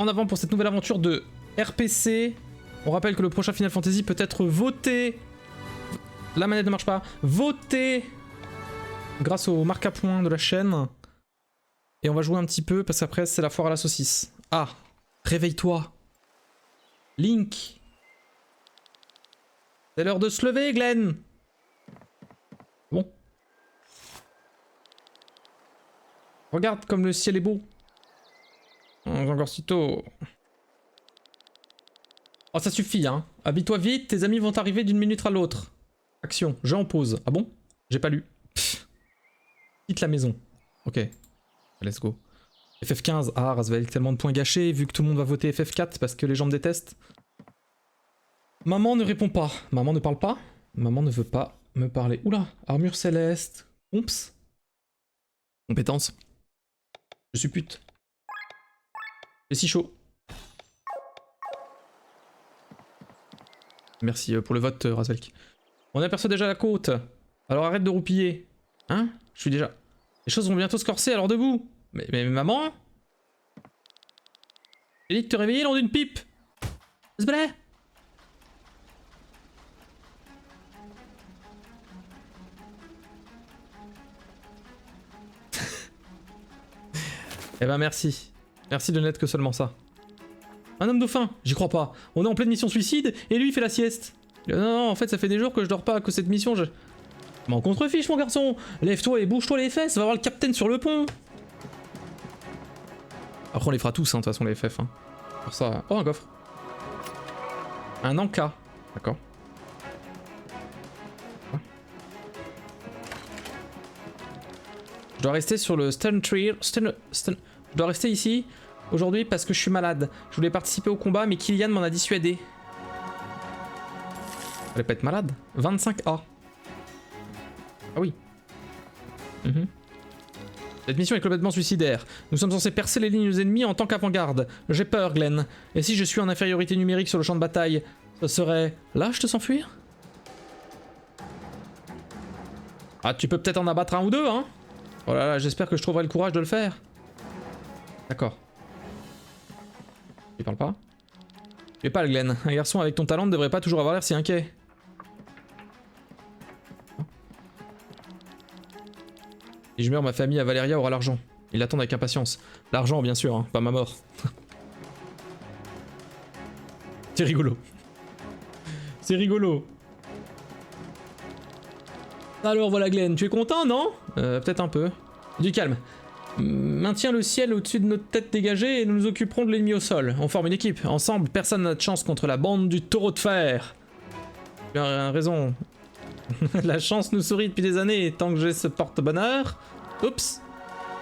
en avant pour cette nouvelle aventure de RPC. On rappelle que le prochain Final Fantasy peut être voté. La manette ne marche pas. Voté grâce au marque à point de la chaîne. Et on va jouer un petit peu parce qu'après c'est la foire à la saucisse. Ah, réveille-toi. Link. C'est l'heure de se lever, Glenn. Bon. Regarde comme le ciel est beau. Encore si tôt. Oh, ça suffit, hein. Habille-toi vite, tes amis vont arriver d'une minute à l'autre. Action, jeu en pause. Ah bon? J'ai pas lu. Pff. Quitte la maison. Ok. Let's go. FF15. Ah, Razvel, tellement de points gâchés vu que tout le monde va voter FF4 parce que les gens me détestent. Maman ne répond pas. Maman ne parle pas. Maman ne veut pas me parler. Oula, armure céleste. Oups. Compétence. Je suis pute. C'est si chaud. Merci pour le vote, Razvelk. On aperçoit déjà la côte. Alors arrête de roupiller. Hein? Je suis déjà... Les choses vont bientôt se corser, alors debout. Mais maman? J'ai dit de te réveiller lors d'une pipe. S'il te plaît. Eh ben merci. Merci de n'être que seulement ça. Un homme dauphin, j'y crois pas. On est en pleine mission suicide et lui il fait la sieste. Non, en fait ça fait des jours que je dors pas à cause de cette mission. Je m'en contrefiche mon garçon. Lève-toi et bouge-toi les fesses, va voir le capitaine sur le pont. Après on les fera tous hein, de toute façon les FF. Hein. Pour ça... Oh un coffre. Un Anka. D'accord. Je dois rester sur le stun tree. Je dois rester ici aujourd'hui parce que je suis malade. Je voulais participer au combat mais Kylian m'en a dissuadé. Fallait pas être malade. 25A. Ah oui. Cette mission est complètement suicidaire. Nous sommes censés percer les lignes ennemies en tant qu'avant-garde. J'ai peur, Glenn. Et si je suis en infériorité numérique sur le champ de bataille, ce serait lâche de s'enfuir? Ah, tu peux peut-être en abattre un ou deux, hein? Oh là là, j'espère que je trouverai le courage de le faire. D'accord. Tu parles pas? Tu es pas le Glenn. Un garçon avec ton talent ne devrait pas toujours avoir l'air si inquiet. Si je meurs, ma famille à Valeria aura l'argent. Ils l'attendent avec impatience. L'argent, bien sûr, hein, pas ma mort. C'est rigolo. C'est rigolo. Alors voilà Glenn, tu es content, non? Peut-être un peu. Du calme. Maintiens le ciel au-dessus de notre tête dégagée et nous nous occuperons de l'ennemi au sol. On forme une équipe. Ensemble, personne n'a de chance contre la bande du taureau de fer. Tu as raison. La chance nous sourit depuis des années et tant que j'ai ce porte-bonheur... Oups.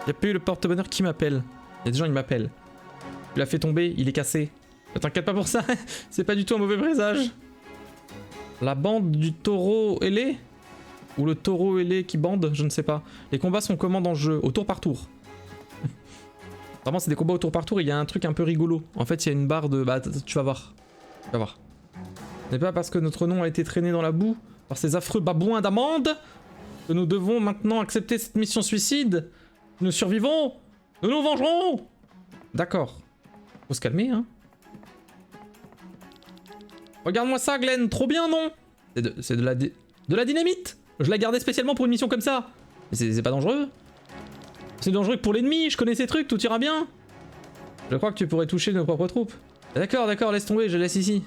Y'a plus le porte-bonheur qui m'appelle. Y'a des gens qui m'appellent. Tu l'as fait tomber, il est cassé. Ne t'inquiète pas pour ça, c'est pas du tout un mauvais présage. La bande du taureau ailé? Ou le taureau ailé qui bande, je ne sais pas. Les combats sont comment dans le jeu? Au tour par tour. Vraiment c'est des combats au tour par tour, il y a un truc un peu rigolo. En fait il y a une barre de... Bah tu vas voir. Tu vas voir. Ce n'est pas parce que notre nom a été traîné dans la boue par ces affreux babouins d'amande que nous devons maintenant accepter cette mission suicide. Nous survivons. Nous nous vengerons. D'accord. Faut se calmer, hein. Regarde-moi ça, Glenn. Trop bien, non? C'est de la dynamite. Je l'ai gardé spécialement pour une mission comme ça. Mais c'est pas dangereux. C'est dangereux que pour l'ennemi. Je connais ces trucs, tout ira bien. Je crois que tu pourrais toucher nos propres troupes. D'accord, d'accord, laisse tomber, je laisse ici.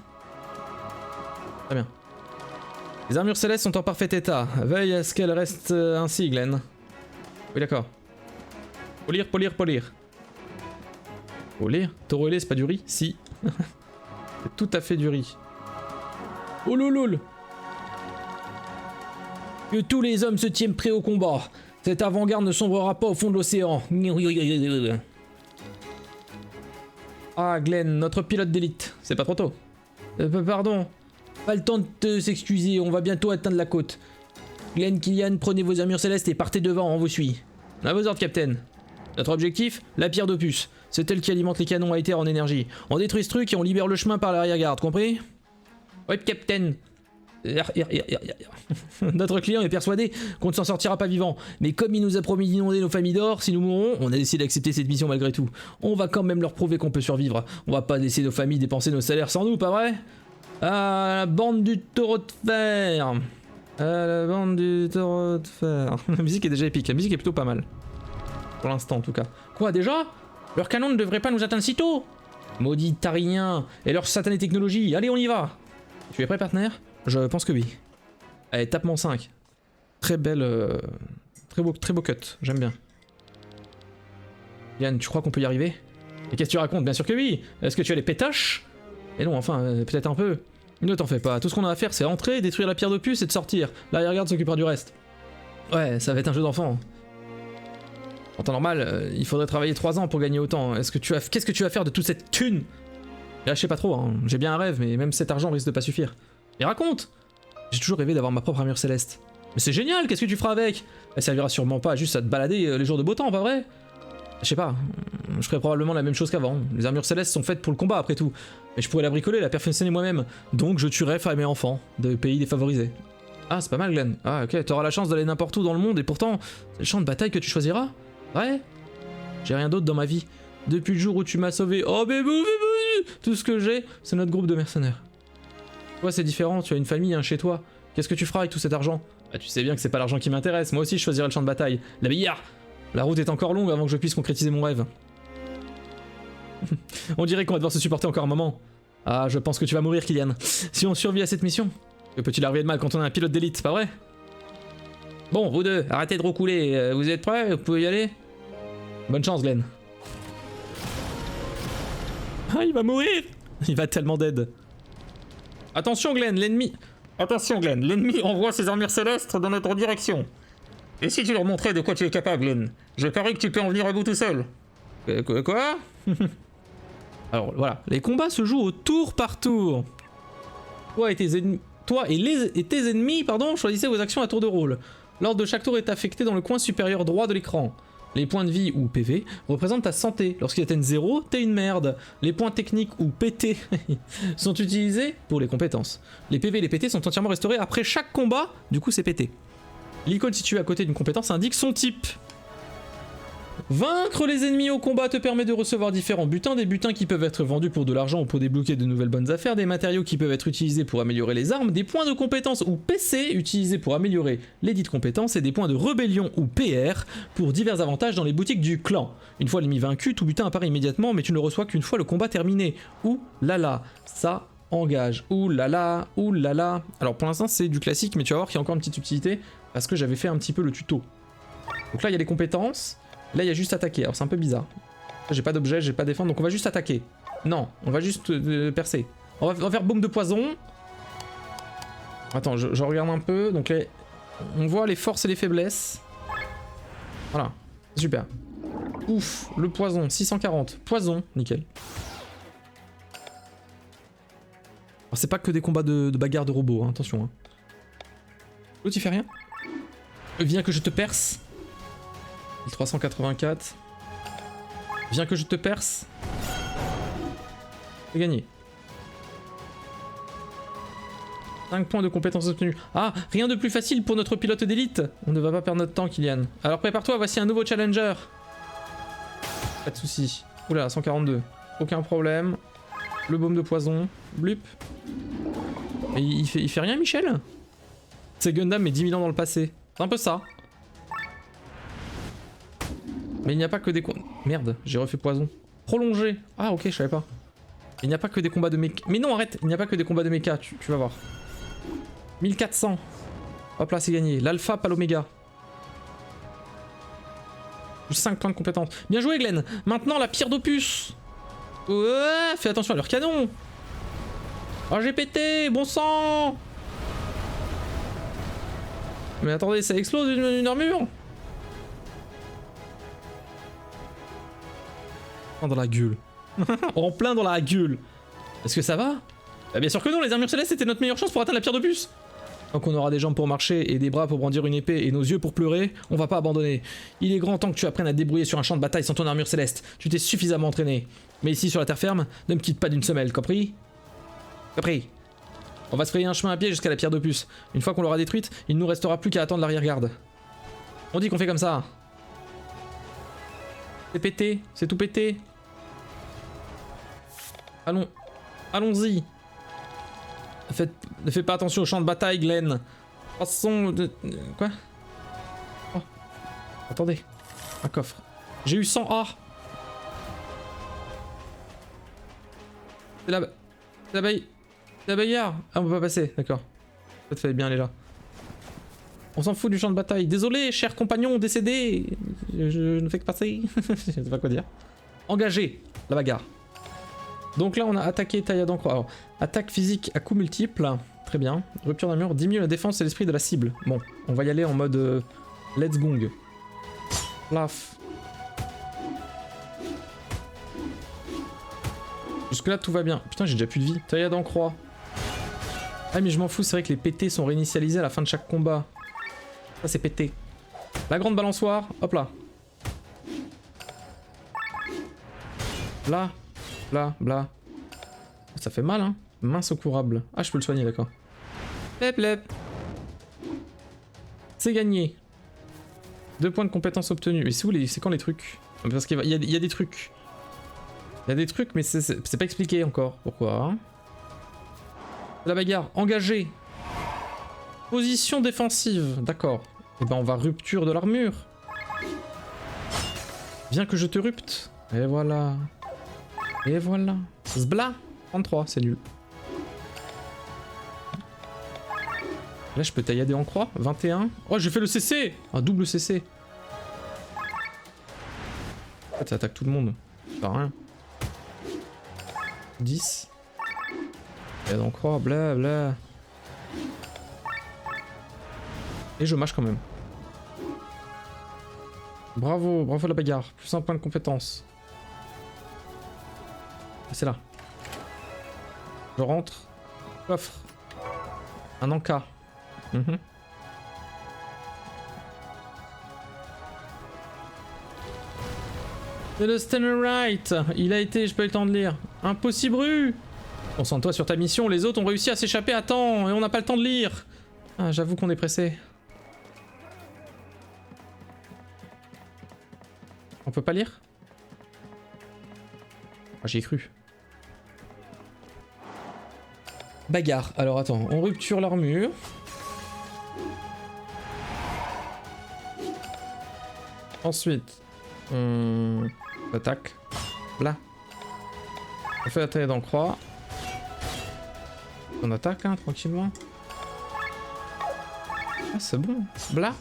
Très bien. Les armures célestes sont en parfait état. Veille à ce qu'elles restent ainsi, Glenn. Oui, d'accord. Polir, polir, polir. Polir? Taureau ailé, c'est pas du riz? Si. C'est tout à fait du riz. Oh loloul. Que tous les hommes se tiennent prêts au combat. Cette avant-garde ne sombrera pas au fond de l'océan. Ah, Glenn, notre pilote d'élite. C'est pas trop tôt. Pardon. Pas le temps de s'excuser, on va bientôt atteindre la côte. Glenn, Kylian, prenez vos armures célestes et partez devant, on vous suit. À vos ordres, Captain. Notre objectif, la pierre d'Opus. C'est elle qui alimente les canons à éther en énergie. On détruit ce truc et on libère le chemin par l'arrière-garde, compris? Oui, Captain. Notre client est persuadé qu'on ne s'en sortira pas vivant, mais comme il nous a promis d'inonder nos familles d'or si nous mourons, on a décidé d'accepter cette mission malgré tout. On va quand même leur prouver qu'on peut survivre. On va pas laisser nos familles dépenser nos salaires sans nous, pas vrai? Ah, la bande du taureau de fer. La bande du taureau de fer. La musique est déjà épique, la musique est plutôt pas mal. Pour l'instant en tout cas. Quoi déjà? Leur canon ne devrait pas nous atteindre si tôt. Maudits tariens et leur satanée technologie. Allez, on y va. Tu es prêt, partenaire? Je pense que oui. Allez, tape mon 5. Très belle... Très beau cut, j'aime bien. Yann, tu crois qu'on peut y arriver? Et qu'est-ce que tu racontes? Bien sûr que oui. Est-ce que tu as les pétoches? Et non, enfin, peut-être un peu. Ne t'en fais pas, tout ce qu'on a à faire c'est entrer, détruire la pierre d'Opus et de sortir. Là, regarde s'occupera du reste. Ouais, ça va être un jeu d'enfant. En temps normal, il faudrait travailler 3 ans pour gagner autant. Qu'est-ce que tu vas faire de toute cette thune? Là, je sais pas trop, hein. J'ai bien un rêve, mais même cet argent risque de pas suffire. Et raconte! J'ai toujours rêvé d'avoir ma propre armure céleste. Mais c'est génial, qu'est-ce que tu feras avec? Elle servira sûrement pas juste à te balader les jours de beau temps, pas vrai? Je sais pas, je ferais probablement la même chose qu'avant. Les armures célestes sont faites pour le combat après tout. Et je pourrais la bricoler, la perfectionner moi-même. Donc je tuerais femmes et enfants de pays défavorisés. Ah, c'est pas mal, Glenn. Ah, ok, t'auras la chance d'aller n'importe où dans le monde et pourtant, c'est le champ de bataille que tu choisiras? Ouais? J'ai rien d'autre dans ma vie. Depuis le jour où tu m'as sauvé, oh bébou, tout ce que j'ai, c'est notre groupe de mercenaires. Toi, c'est différent, tu as une famille, hein, chez toi. Qu'est-ce que tu feras avec tout cet argent? Bah, tu sais bien que c'est pas l'argent qui m'intéresse. Moi aussi, je choisirais le champ de bataille. La billard! La route est encore longue avant que je puisse concrétiser mon rêve. On dirait qu'on va devoir se supporter encore un moment. Ah, je pense que tu vas mourir, Kylian. Si on survit à cette mission. Que peut-il arriver de mal quand on a un pilote d'élite, pas vrai? Bon, vous deux, arrêtez de roucouler. Vous êtes prêts? Vous pouvez y aller? Bonne chance, Glenn. Ah, il va mourir! Il va tellement dead. Attention, Glenn, l'ennemi... Attention, Glenn, l'ennemi envoie ses armures célestes dans notre direction. Et si tu leur montrais de quoi tu es capable, Glenn? Je parie que tu peux en venir à bout tout seul. Quoi? Alors, voilà. Les combats se jouent au tour par tour. Toi et tes ennemis, choisissez vos actions à tour de rôle. L'ordre de chaque tour est affecté dans le coin supérieur droit de l'écran. Les points de vie ou PV représentent ta santé. Lorsqu'ils atteignent 0, t'es une merde. Les points techniques ou PT sont utilisés pour les compétences. Les PV et les PT sont entièrement restaurés après chaque combat, du coup c'est PT. L'icône située à côté d'une compétence indique son type. Vaincre les ennemis au combat te permet de recevoir différents butins, des butins qui peuvent être vendus pour de l'argent ou pour débloquer de nouvelles bonnes affaires, des matériaux qui peuvent être utilisés pour améliorer les armes, des points de compétence ou PC utilisés pour améliorer les dites compétences et des points de rébellion ou PR pour divers avantages dans les boutiques du clan. Une fois l'ennemi vaincu, tout butin apparaît immédiatement mais tu ne le reçois qu'une fois le combat terminé. Ouh là là, ça engage. Ouh là là, ouh là là. Alors pour l'instant c'est du classique mais tu vas voir qu'il y a encore une petite subtilité parce que j'avais fait un petit peu le tuto. Donc là il y a les compétences. Là, il y a juste attaquer. Alors, c'est un peu bizarre. J'ai pas d'objet, j'ai pas défendre, donc on va juste attaquer. Non, on va juste percer. On va faire boom de poison. Attends, je regarde un peu. Donc, on voit les forces et les faiblesses. Voilà. Super. Ouf, le poison. 640. Poison, nickel. Alors, c'est pas que des combats de bagarre de robots, hein, attention. Hein. L'autre, il fait rien. Viens que je te perce. 1384. Viens que je te perce. J'ai gagné. 5 points de compétences obtenues. Ah, rien de plus facile pour notre pilote d'élite. On ne va pas perdre notre temps, Kylian. Alors prépare-toi, voici un nouveau challenger. Pas de soucis. Oula, 142. Aucun problème. Le baume de poison. Blup. Et il fait rien, Michel? C'est Gundam, mais 10 000 ans dans le passé. C'est un peu ça. Mais il n'y a pas que des... Merde, j'ai refait poison. Prolongé. Ah ok, je savais pas. Il n'y a pas que des combats de mecha. Mais non, arrête, il n'y a pas que des combats de mecha, tu vas voir. 1400. Hop là, c'est gagné. L'alpha, pas l'oméga. 5 points de compétence. Bien joué, Glenn. Maintenant, la pierre d'Opus. Ouais, fais attention à leur canon. Oh, j'ai pété, bon sang. Mais attendez, ça explose une armure. Dans la gueule. En plein dans la gueule. Est-ce que ça va? Bah bien sûr que non, les armures célestes c'était notre meilleure chance pour atteindre la pierre d'Opus. Tant qu'on aura des jambes pour marcher et des bras pour brandir une épée et nos yeux pour pleurer, on va pas abandonner. Il est grand temps que tu apprennes à te débrouiller sur un champ de bataille sans ton armure céleste. Tu t'es suffisamment entraîné. Mais ici sur la terre ferme, ne me quitte pas d'une semelle, compris? Compris? On va se frayer un chemin à pied jusqu'à la pierre d'Opus. Une fois qu'on l'aura détruite, il ne nous restera plus qu'à attendre l'arrière-garde. On dit qu'on fait comme ça. C'est pété, c'est tout pété. Allons, allons-y. Ne fais pas attention au champ de bataille, Glenn. Passons de... Quoi? Oh. Attendez. Un coffre. J'ai eu 100 A. C'est la bagarre. Ah, on peut pas passer, d'accord. Ça te fait bien aller là. On s'en fout du champ de bataille. Désolé, cher compagnon décédé. Je ne fais que passer. Je sais pas quoi dire. Engagé, la bagarre. Donc là, on a attaqué taille d'encre. Alors, attaque physique à coups multiples. Très bien. Rupture d'armure diminue la défense et l'esprit de la cible. Bon, on va y aller en mode let's gong. Plaf. Jusque là, tout va bien. Putain, j'ai déjà plus de vie. Taille d'encre. Ah, mais je m'en fous, c'est vrai que les PT sont réinitialisés à la fin de chaque combat. Ça, c'est pété. La grande balançoire, hop là. Là, là, là. Ça fait mal, hein. Main secourable. Ah, je peux le soigner, d'accord. Lep, lep. C'est gagné. 2 points de compétence obtenus. Mais c'est où les... C'est quand les trucs? Parce qu'il y a des trucs. Il y a des trucs, mais c'est pas expliqué encore. Pourquoi? La bagarre. Engagé. Position défensive. D'accord. Et ben on va rupture de l'armure. Viens que je te rupte. Et voilà. Et voilà. Zbla. 33, c'est nul. Là je peux taillader en croix. 21. Oh, j'ai fait le CC. Un double CC. En fait ça attaque tout le monde. C'est pas rien. 10. Et en croix, bla bla. Et je mâche quand même. Bravo, bravo la bagarre. Plus 1 point de compétence. C'est là. Je rentre. Coffre. Un encas. C'est le Stannerite. Il a été, j'ai pas eu le temps de lire. Impossible. Concentre-toi sur ta mission. Les autres ont réussi à s'échapper à temps et on n'a pas le temps de lire. Ah, j'avoue qu'on est pressé. On peut pas lire? Ah, j'y ai cru. Bagarre. Alors attends, on rupture l'armure. Ensuite, on attaque. Là. On fait la taille d'en croix. On attaque, hein, tranquillement. Ah, c'est bon. Bla.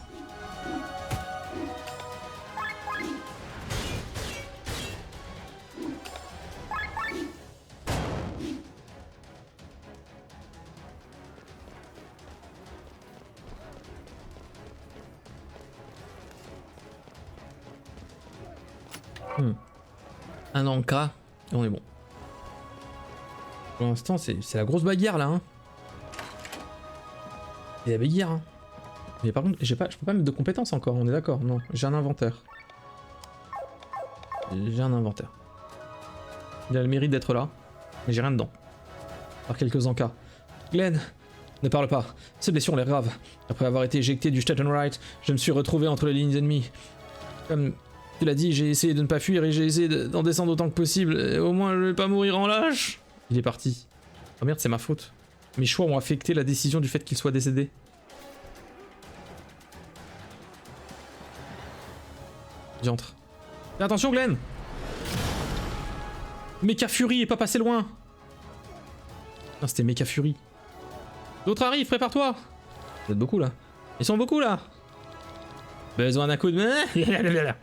Un encas, et on est bon. Pour l'instant, c'est la grosse bagarre là. Hein. C'est la bagarre. Hein. Mais par contre, je peux pas mettre de compétences encore, on est d'accord? Non, j'ai un inventaire. J'ai un inventaire. Il a le mérite d'être là, mais j'ai rien dedans. Par quelques encas. Glenn, ne parle pas. Ces blessures ont l'air graves. Après avoir été éjecté du Stattenright, je me suis retrouvé entre les lignes ennemies. Comme tu l'as dit, j'ai essayé de ne pas fuir et j'ai essayé d'en descendre autant que possible. Et au moins, je vais pas mourir en lâche. Il est parti. Oh merde, c'est ma faute. Mes choix ont affecté la décision du fait qu'il soit décédé. Diantre. Fais attention, Glenn! Mecha Fury est pas passé loin! Non, c'était Mecha Fury. D'autres arrivent, prépare-toi! Vous êtes beaucoup là. Ils sont beaucoup là! Besoin d'un coup de main?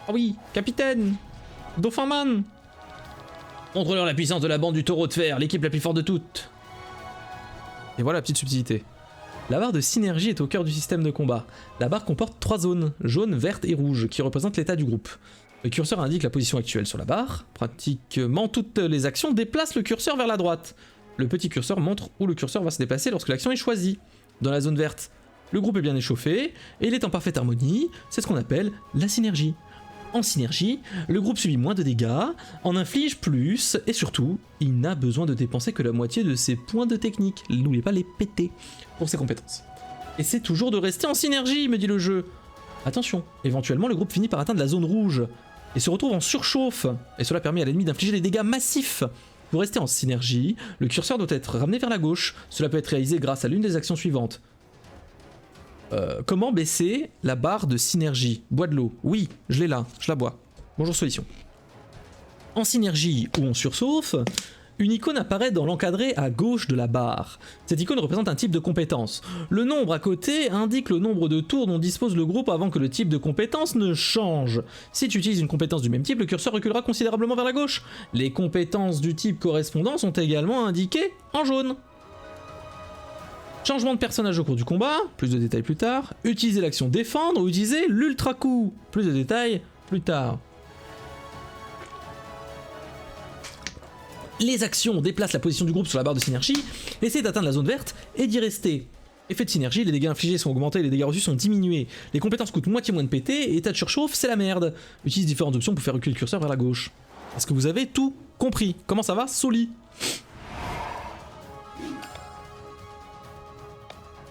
Oh oui, capitaine! Dauphinman! Montre-leur la puissance de la bande du taureau de fer, l'équipe la plus forte de toutes! Et voilà la petite subtilité. La barre de synergie est au cœur du système de combat. La barre comporte 3 zones, jaune, verte et rouge, qui représentent l'état du groupe. Le curseur indique la position actuelle sur la barre. Pratiquement toutes les actions déplacent le curseur vers la droite. Le petit curseur montre où le curseur va se déplacer lorsque l'action est choisie. Dans la zone verte, le groupe est bien échauffé et il est en parfaite harmonie. C'est ce qu'on appelle la synergie. En synergie, le groupe subit moins de dégâts, en inflige plus, et surtout, il n'a besoin de dépenser que la moitié de ses points de technique. N'oubliez pas les péter pour ses compétences. Et c'est toujours de rester en synergie, me dit le jeu. Attention, éventuellement le groupe finit par atteindre la zone rouge et se retrouve en surchauffe, et cela permet à l'ennemi d'infliger des dégâts massifs. Pour rester en synergie, le curseur doit être ramené vers la gauche. Cela peut être réalisé grâce à l'une des actions suivantes. Comment baisser la barre de synergie? Bois de l'eau. Oui, je l'ai là, je la bois. Bonjour solution. En synergie ou en sursauf, une icône apparaît dans l'encadré à gauche de la barre. Cette icône représente un type de compétence. Le nombre à côté indique le nombre de tours dont dispose le groupe avant que le type de compétence ne change. Si tu utilises une compétence du même type, le curseur reculera considérablement vers la gauche. Les compétences du type correspondant sont également indiquées en jaune. Changement de personnage au cours du combat, plus de détails plus tard. Utiliser l'action défendre ou utiliser l'ultra coup, plus de détails plus tard. Les actions déplacent la position du groupe sur la barre de synergie, essayez d'atteindre la zone verte et d'y rester. Effet de synergie, les dégâts infligés sont augmentés et les dégâts reçus sont diminués. Les compétences coûtent moitié moins de PT et état de surchauffe, c'est la merde. Utilise différentes options pour faire reculer le curseur vers la gauche. Est-ce que vous avez tout compris? Comment ça va, Soli?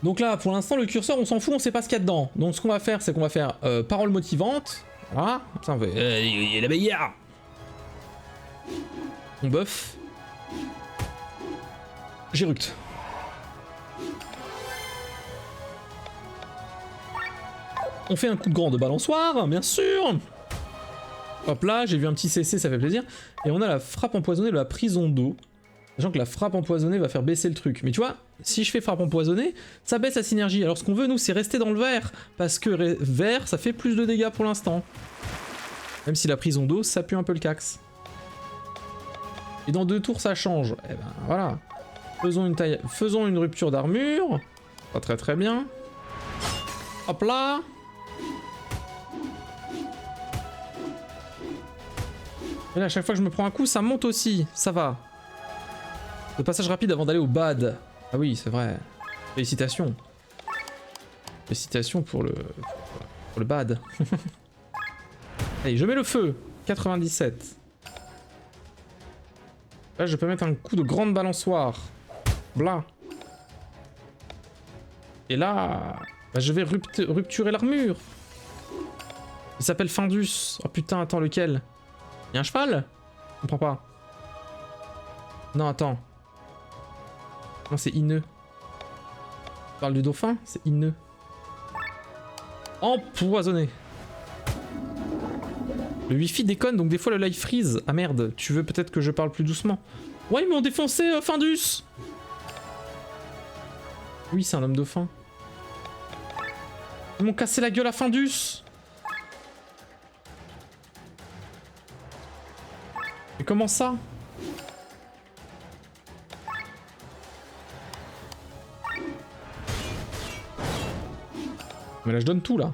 Donc là, pour l'instant, le curseur, on s'en fout, on sait pas ce qu'il y a dedans. Donc ce qu'on va faire, c'est qu'on va faire parole motivante. Voilà, ça on fait. Il y a la bagarre. On buff. J'éructe. On fait un coup de grand de balançoire, bien sûr. Hop là, j'ai vu un petit CC, ça fait plaisir. Et on a la frappe empoisonnée de la prison d'eau. Sachant que la frappe empoisonnée va faire baisser le truc. Mais tu vois, si je fais frappe empoisonnée, ça baisse la synergie. Alors ce qu'on veut, nous, c'est rester dans le vert. Parce que vert, ça fait plus de dégâts pour l'instant. Même si la prison d'eau, ça pue un peu le cax. Et dans 2 tours, ça change. Et ben voilà. Faisons une rupture d'armure. Pas très très bien. Hop là. Et là, à chaque fois que je me prends un coup, ça monte aussi. Ça va. Le passage rapide avant d'aller au bad. Ah oui, c'est vrai. Félicitations. Félicitations pour le bad. Allez, je mets le feu. 97. Là, je peux mettre un coup de grande balançoire. Blah. Et là, bah, je vais rupturer l'armure. Il s'appelle Findus. Oh putain, attends, lequel? Y'a un cheval? Je comprends pas. Non, attends. Non, c'est Ineux. Tu parles du dauphin? C'est Ineux. Empoisonné. Le wifi déconne, donc des fois le live freeze. Ah merde, tu veux peut-être que je parle plus doucement? Ouais, ils m'ont défoncé, Findus. Oui, c'est un homme dauphin. Ils m'ont cassé la gueule à Findus. Mais comment ça? Mais là je donne tout là.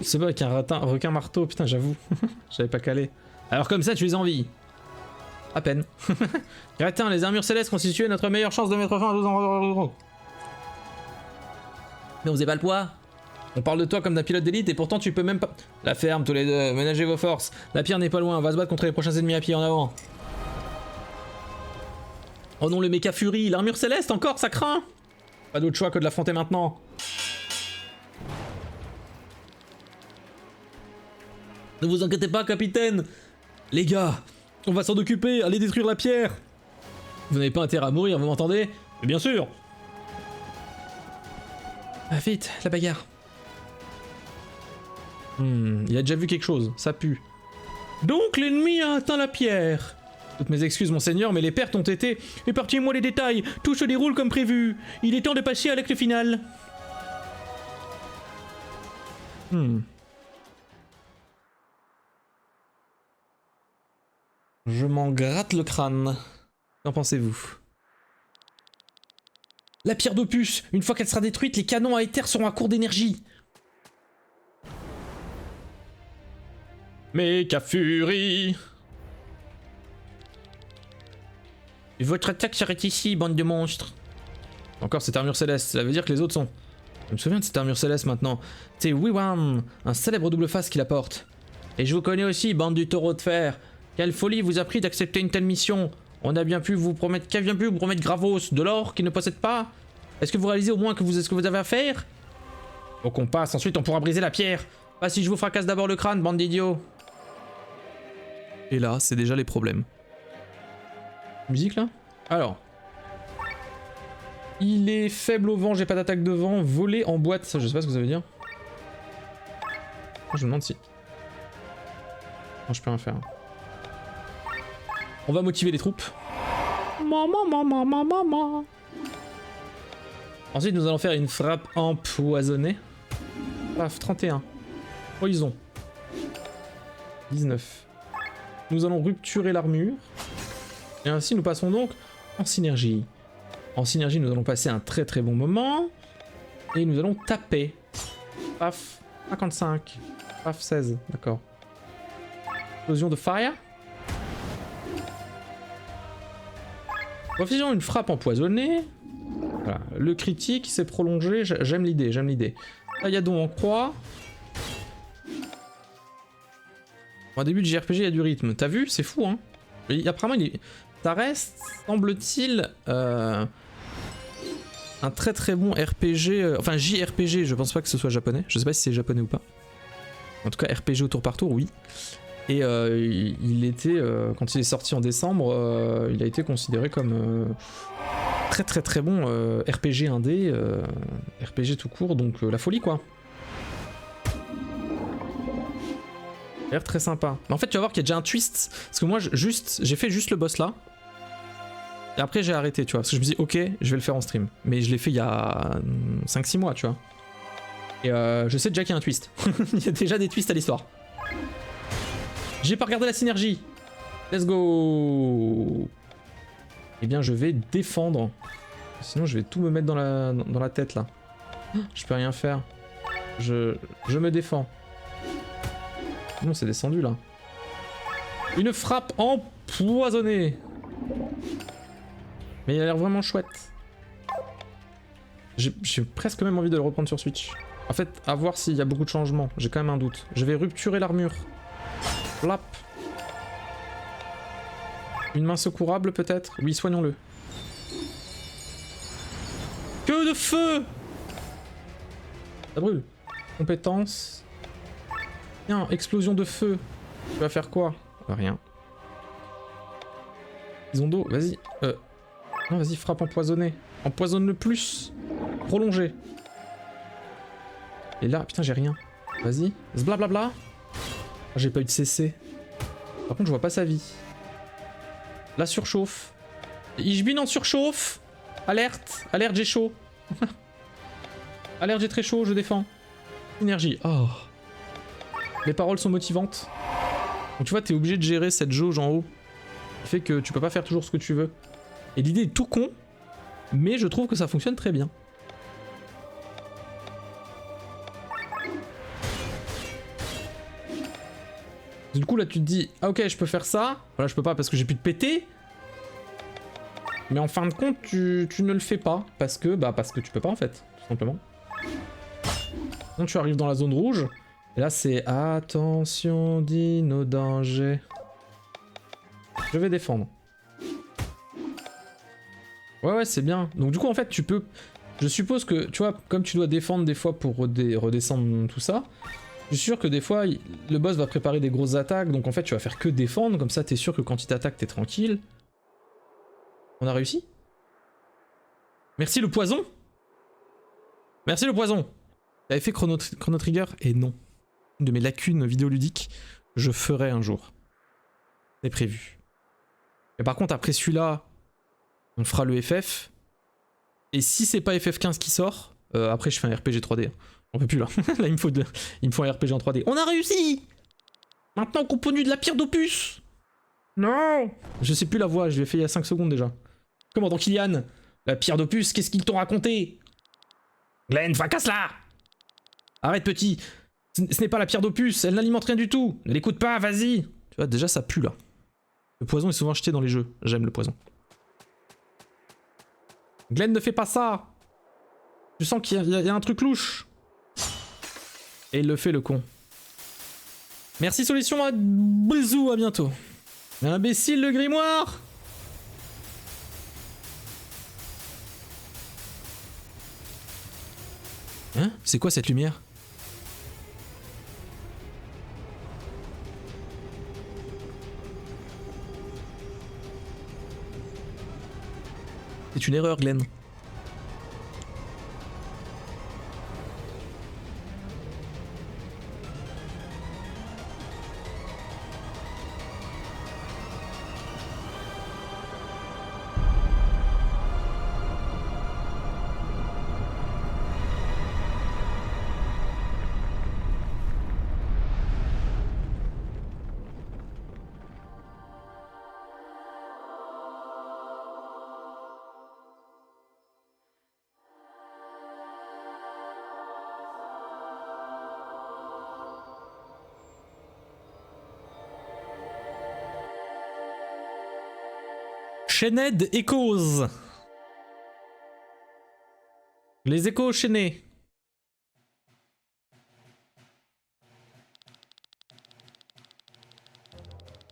C'est pas avec un requin marteau, putain j'avoue. J'avais pas calé. Alors comme ça tu les envies. À peine. Crétin, les armures célestes constituaient notre meilleure chance de mettre fin à 12 ans. Mais on faisait pas le poids. On parle de toi comme d'un pilote d'élite et pourtant tu peux même pas... La ferme tous les deux, ménagez vos forces. La pierre n'est pas loin, on va se battre contre les prochains ennemis à pied en avant. Oh non, le méca furie, l'armure céleste encore, ça craint. Pas d'autre choix que de l'affronter maintenant. Ne vous inquiétez pas, capitaine. Les gars, on va s'en occuper, allez détruire la pierre. Vous n'avez pas intérêt à mourir, vous m'entendez? Mais bien sûr. Ah, vite, la bagarre. Il a déjà vu quelque chose, ça pue. Donc l'ennemi a atteint la pierre. Toutes mes excuses, monseigneur, mais les pertes ont été... Épargnez-moi les détails, tout se déroule comme prévu. Il est temps de passer à l'acte final. Je m'en gratte le crâne. Qu'en pensez-vous? La pierre d'Opus, une fois qu'elle sera détruite, les canons à éther seront à court d'énergie. Méca Fury. Votre attaque s'arrête ici, bande de monstres. Encore cette armure céleste, ça veut dire que les autres sont Je me souviens de cette armure céleste maintenant. C'est Wiwam, un célèbre double face qui la porte. Et je vous connais aussi, bande du taureau de fer. Quelle folie vous a pris d'accepter une telle mission. On a bien pu vous promettre, Gravos, de l'or qu'il ne possède pas. Est-ce que vous réalisez au moins ce que vous avez à faire? Donc on passe, ensuite on pourra briser la pierre. Pas si je vous fracasse d'abord le crâne, bande d'idiots. Et là, c'est déjà les problèmes. Musique là? Alors. Il est faible au vent, j'ai pas d'attaque de vent. Voler en boîte, ça je sais pas ce que ça veut dire. Je me demande si. Non, je peux rien faire. On va motiver les troupes. Maman. Ensuite, nous allons faire une frappe empoisonnée. Paf, 31. Poison. 19. Nous allons rupturer l'armure. Et ainsi, nous passons donc en synergie. En synergie, nous allons passer un très très bon moment. Et nous allons taper. Paf, 55. Paf, 16. D'accord. Explosion de fire. Refusons une frappe empoisonnée. Voilà. Le critique s'est prolongé. J'aime l'idée, j'aime l'idée. Tailladon en croix. Au début de JRPG, il y a du rythme. T'as vu? C'est fou, hein? Et apparemment, ça reste, semble-t-il, un très très bon RPG. Enfin, JRPG, je pense pas que ce soit japonais. Je sais pas si c'est japonais ou pas. En tout cas, RPG au tour par tour, oui. Et il était, quand il est sorti en décembre, il a été considéré comme très très très bon RPG 1D, RPG tout court, donc la folie quoi. Il a l'air très sympa. Mais en fait, tu vas voir qu'il y a déjà un twist, parce que moi, j'ai fait juste le boss là. Et après, j'ai arrêté, tu vois, parce que je me dis, ok, je vais le faire en stream. Mais je l'ai fait il y a 5-6 mois, tu vois. Et je sais déjà qu'il y a un twist. Il y a déjà des twists à l'histoire. J'ai pas regardé la synergie. Let's go. Eh bien, je vais défendre. Sinon, je vais tout me mettre dans la tête, là. Je peux rien faire. Je me défends. Non, c'est descendu, là. Une frappe empoisonnée. Mais il a l'air vraiment chouette. J'ai presque même envie de le reprendre sur Switch. En fait, à voir s'il y a beaucoup de changements. J'ai quand même un doute. Je vais rupturer l'armure. Flap. Une main secourable peut-être? Oui, soignons-le. Que de feu! Ça brûle. Compétence. Tiens, explosion de feu. Tu vas faire quoi? Rien. Ils ont d'eau, vas-y. Non, vas-y, frappe empoisonnée. Empoisonne le plus. Prolongé. Et là, putain, j'ai rien. Vas-y. Blablabla. J'ai pas eu de CC. Par contre, je vois pas sa vie. La surchauffe. Ishbin en surchauffe. Alerte. Alerte, j'ai chaud. Alerte, j'ai très chaud, je défends. Énergie. Oh. Les paroles sont motivantes. Donc tu vois, t'es obligé de gérer cette jauge en haut. Ce qui fait que tu peux pas faire toujours ce que tu veux. Et l'idée est tout con. Mais je trouve que ça fonctionne très bien. Du coup là tu te dis, ah ok je peux faire ça, voilà je peux pas parce que j'ai plus de PT. Mais en fin de compte tu ne le fais pas parce que tu peux pas en fait, tout simplement. Donc tu arrives dans la zone rouge, et là c'est attention dino danger. Je vais défendre. Ouais c'est bien, donc du coup en fait tu peux, je suppose que tu vois comme tu dois défendre des fois pour redescendre tout ça. Je suis sûr que des fois, le boss va préparer des grosses attaques, donc en fait tu vas faire que défendre, comme ça t'es sûr que quand il t'attaque t'es tranquille. On a réussi? Merci le poison! Merci le poison! J'avais fait Chrono Trigger, et non. Une de mes lacunes vidéoludiques, je ferai un jour. C'est prévu. Mais par contre après celui-là, on fera le FF, et si c'est pas FF15 qui sort, après je fais un RPG 3D. On peut plus là. Là il me faut un RPG en 3D. On a réussi! Maintenant qu'on pollue de la pierre d'opus! Non! Je sais plus la voix, je l'ai fait il y a 5 secondes déjà. Comment donc Kylian? La pierre d'opus, qu'est-ce qu'ils t'ont raconté? Glenn, fracasse-la! Arrête petit! Ce n'est pas la pierre d'opus, elle n'alimente rien du tout! Ne l'écoute pas, vas-y! Tu vois, déjà ça pue là. Le poison est souvent jeté dans les jeux. J'aime le poison. Glenn ne fait pas ça! Tu sens qu'il y a un truc louche. Et il le fait, le con. Merci Solution, à bisous, à bientôt. Imbécile le grimoire. Hein? C'est quoi cette lumière? C'est une erreur, Glenn. Chaîned Echoes. Les échos chaînés.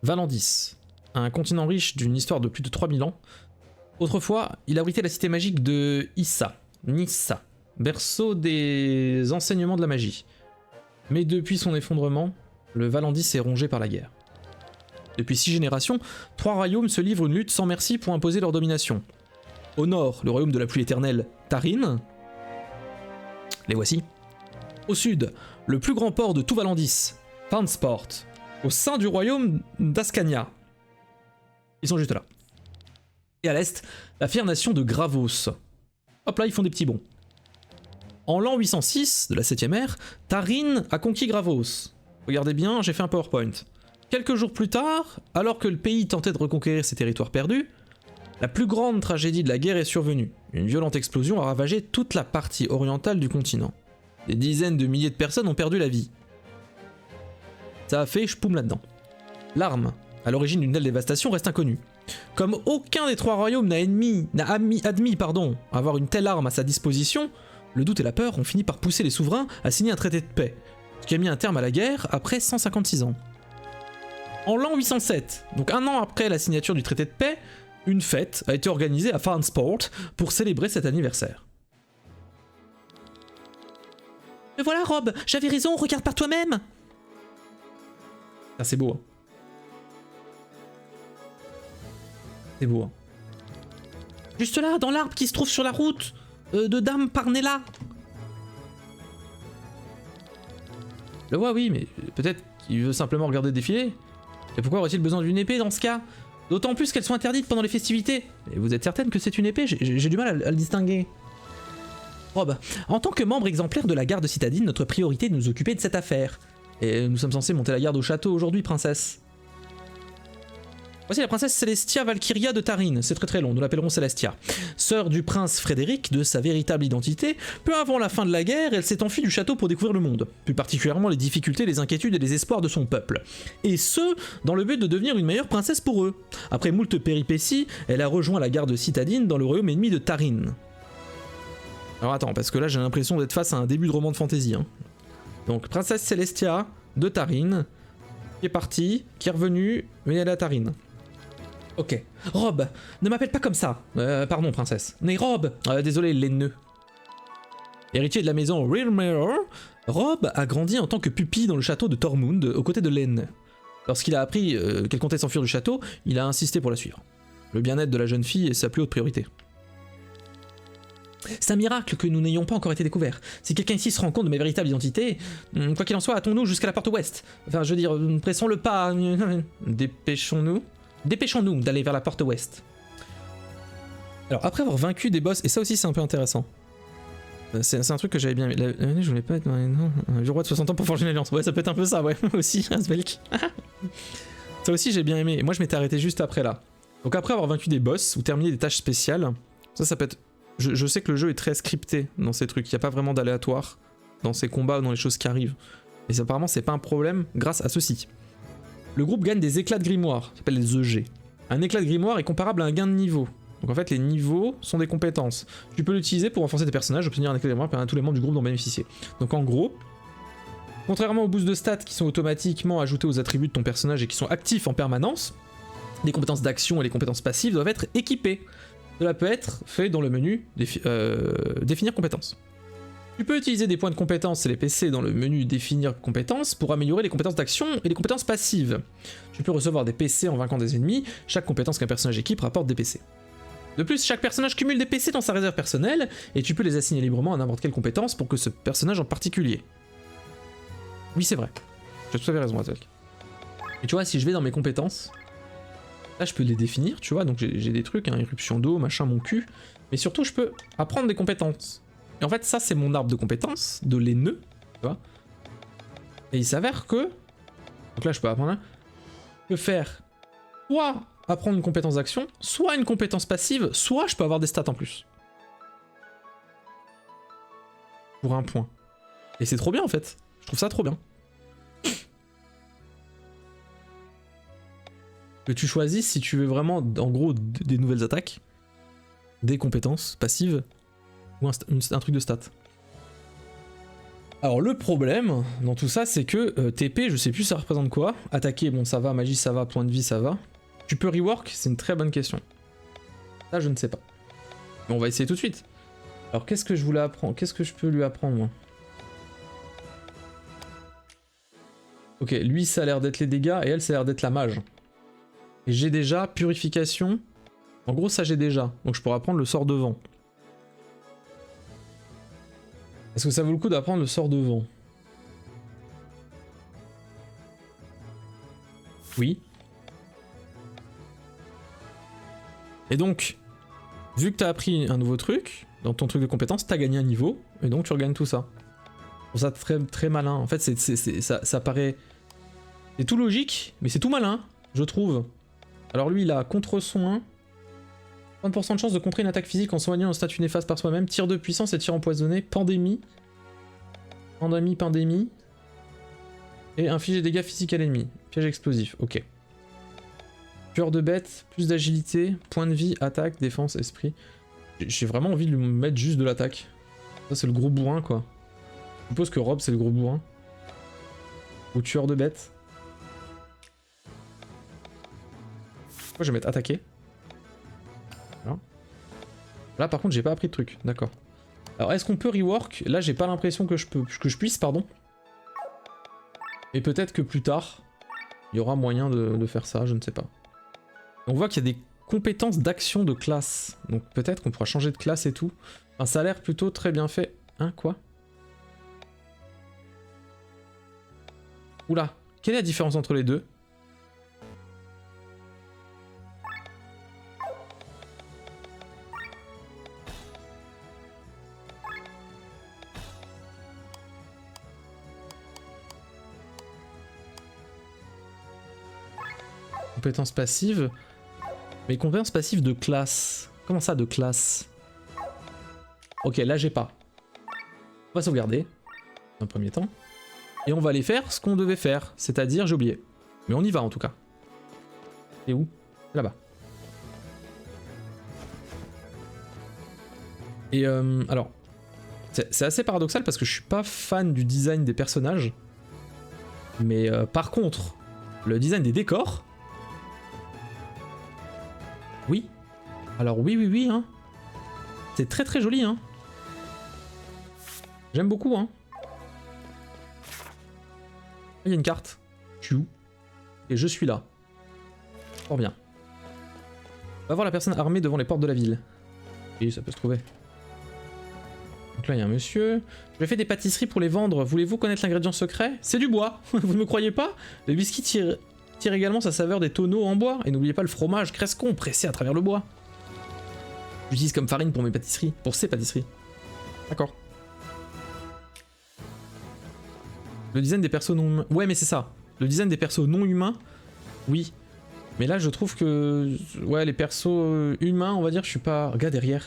Valandis, un continent riche d'une histoire de plus de 3000 ans. Autrefois, il abritait la cité magique de Issa, Nissa, berceau des enseignements de la magie. Mais depuis son effondrement, le Valandis est rongé par la guerre. Depuis 6 générations, 3 royaumes se livrent une lutte sans merci pour imposer leur domination. Au nord, le royaume de la pluie éternelle, Tarin. Les voici. Au sud, le plus grand port de tout Valandis, Fansport. Au sein du royaume d'Ascania. Ils sont juste là. Et à l'est, la fière nation de Gravos. Hop là, ils font des petits bonds. En l'an 806 de la 7ème ère, Tarin a conquis Gravos. Regardez bien, j'ai fait un PowerPoint. Quelques jours plus tard, alors que le pays tentait de reconquérir ses territoires perdus, la plus grande tragédie de la guerre est survenue. Une violente explosion a ravagé toute la partie orientale du continent. Des dizaines de milliers de personnes ont perdu la vie. Ça a fait ch'poum là-dedans. L'arme, à l'origine d'une telle dévastation, reste inconnue. Comme aucun des 3 royaumes n'a admis avoir une telle arme à sa disposition, le doute et la peur ont fini par pousser les souverains à signer un traité de paix, ce qui a mis un terme à la guerre après 156 ans. En l'an 807, donc un an après la signature du traité de paix, une fête a été organisée à Fansport pour célébrer cet anniversaire. Mais voilà Rob, j'avais raison, regarde par toi-même. Ah, c'est beau. Hein. C'est beau. Hein. Juste là, dans l'arbre qui se trouve sur la route de Dame Parnella. Le vois, oui, mais peut-être qu'il veut simplement regarder défiler. Et pourquoi aurait-il besoin d'une épée dans ce cas? D'autant plus qu'elles sont interdites pendant les festivités. Et vous êtes certaine que c'est une épée? J'ai du mal à le distinguer. Rob, en tant que membre exemplaire de la garde citadine, notre priorité est de nous occuper de cette affaire. Et nous sommes censés monter la garde au château aujourd'hui, princesse. Voici la princesse Celestia Valkyria de Tarin, c'est très long, nous l'appellerons Celestia. Sœur du prince Frédéric, de sa véritable identité, peu avant la fin de la guerre, elle s'est enfuie du château pour découvrir le monde, plus particulièrement les difficultés, les inquiétudes et les espoirs de son peuple. Et ce, dans le but de devenir une meilleure princesse pour eux. Après moult péripéties, elle a rejoint la garde citadine dans le royaume ennemi de Tarin. Alors attends, parce que là j'ai l'impression d'être face à un début de roman de fantasy. Hein. Donc, princesse Celestia de Tarin, qui est partie, qui est revenue, mais elle est à Tarin. Ok. Rob, ne m'appelle pas comme ça. Pardon, princesse. Mais Rob, désolé, l'aineux. Héritier de la maison Real Mirror, Rob a grandi en tant que pupille dans le château de Tormund, aux côtés de Lenne. Lorsqu'il a appris qu'elle comptait s'enfuir du château, il a insisté pour la suivre. Le bien-être de la jeune fille est sa plus haute priorité. C'est un miracle que nous n'ayons pas encore été découverts. Si quelqu'un ici se rend compte de ma véritable identité, quoi qu'il en soit, hâtons-nous jusqu'à la porte ouest. Enfin, je veux dire, pressons le pas. Dépêchons-nous d'aller vers la porte ouest. Alors, après avoir vaincu des boss, et ça aussi c'est un peu intéressant. C'est un truc que j'avais bien aimé. Je voulais pas être le roi de 60 ans pour forger une alliance. Ouais, ça peut être un peu ça, ouais, aussi, Asvelk. Ça aussi j'ai bien aimé. Et moi je m'étais arrêté juste après là. Donc après avoir vaincu des boss ou terminé des tâches spéciales, ça peut être... Je sais que le jeu est très scripté dans ces trucs, il n'y a pas vraiment d'aléatoire dans ces combats ou dans les choses qui arrivent. Et apparemment c'est pas un problème grâce à ceci. Le groupe gagne des éclats de grimoire, ça s'appelle les EG. Un éclat de grimoire est comparable à un gain de niveau. Donc en fait, les niveaux sont des compétences. Tu peux l'utiliser pour renforcer tes personnages, obtenir un éclairage permettant à tous les membres du groupe d'en bénéficier. Donc en gros, contrairement aux boosts de stats qui sont automatiquement ajoutés aux attributs de ton personnage et qui sont actifs en permanence, les compétences d'action et les compétences passives doivent être équipées. Cela peut être fait dans le menu définir compétences. Tu peux utiliser des points de compétences et les PC dans le menu définir compétences pour améliorer les compétences d'action et les compétences passives. Tu peux recevoir des PC en vainquant des ennemis, chaque compétence qu'un personnage équipe rapporte des PC. De plus, chaque personnage cumule des PC dans sa réserve personnelle et tu peux les assigner librement à n'importe quelle compétence pour que ce personnage en particulier. Oui, c'est vrai. Tu as tout à fait raison, Attack. Et tu vois, si je vais dans mes compétences, là je peux les définir, tu vois, donc j'ai des trucs, hein, éruption d'eau, machin, mon cul, mais surtout je peux apprendre des compétences. Et en fait, ça c'est mon arbre de compétences, de l'aineux, tu vois. Et il s'avère que, donc là je peux apprendre, je peux faire soit apprendre une compétence d'action, soit une compétence passive, soit je peux avoir des stats en plus. Pour un point. Et c'est trop bien en fait, je trouve ça trop bien. Que tu choisisses si tu veux vraiment, en gros, des nouvelles attaques, des compétences passives, ou un truc de stats. Alors le problème dans tout ça, c'est que TP, je sais plus ça représente quoi. Attaquer, bon ça va, magie ça va, point de vie ça va. Tu peux rework, c'est une très bonne question. Ça je ne sais pas. Mais on va essayer tout de suite. Alors qu'est-ce que je voulais apprendre? Qu'est-ce que je peux lui apprendre moi? Ok, lui ça a l'air d'être les dégâts et elle ça a l'air d'être la mage. Et j'ai déjà purification. En gros ça j'ai déjà. Donc je pourrais apprendre le sort de vent. Est-ce que ça vaut le coup d'apprendre le sort de vent? Oui. Et donc, vu que t'as appris un nouveau truc, dans ton truc de compétence, t'as gagné un niveau, et donc tu regagnes tout ça. Je trouve ça très, très malin. En fait, ça paraît... C'est tout logique, mais c'est tout malin, je trouve. Alors lui, il a contre-soin, 30% de chance de contrer une attaque physique en soignant un statut néfaste par soi-même, tir de puissance et tir empoisonné, pandémie, et infliger des dégâts physiques à l'ennemi, piège explosif, ok. Tueur de bêtes, plus d'agilité, point de vie, attaque, défense, esprit. J'ai vraiment envie de lui mettre juste de l'attaque. Ça c'est le gros bourrin quoi. Je suppose que Rob c'est le gros bourrin. Ou tueur de bêtes. Moi je vais mettre attaquer. Voilà. Là par contre j'ai pas appris de truc, d'accord. Alors est-ce qu'on peut rework? Là j'ai pas l'impression que je puisse, pardon. Et peut-être que plus tard, il y aura moyen de faire ça, je ne sais pas. On voit qu'il y a des compétences d'action de classe. Donc peut-être qu'on pourra changer de classe et tout. Enfin, ça a l'air plutôt très bien fait. Hein, quoi? Oula, quelle est la différence entre les deux? Compétences passives. Mais compétences passives de classe. Comment ça de classe? Ok, là j'ai pas. On va sauvegarder. Dans un premier temps. Et on va aller faire ce qu'on devait faire. C'est-à-dire, j'ai oublié. Mais on y va en tout cas. Et où? Là-bas. Et alors, c'est assez paradoxal parce que je suis pas fan du design des personnages. Mais par contre, le design des décors... Oui. Alors oui, hein. C'est très très joli, hein. J'aime beaucoup, hein. Il y a une carte. Je suis où? Et je suis là. Fort bien. On va voir la personne armée devant les portes de la ville. Oui, ça peut se trouver. Donc là, il y a un monsieur. Je lui ai fait des pâtisseries pour les vendre. Voulez-vous connaître l'ingrédient secret? C'est du bois. Vous ne me croyez pas? Le whisky tire également sa saveur des tonneaux en bois. Et n'oubliez pas le fromage crescon pressé à travers le bois. J'utilise comme farine pour mes pâtisseries. Pour ces pâtisseries. D'accord. Le design des persos non humains. Ouais, mais c'est ça. Le design des persos non humains. Oui. Mais là, je trouve que... Ouais, les persos humains, on va dire, je suis pas... Regarde derrière.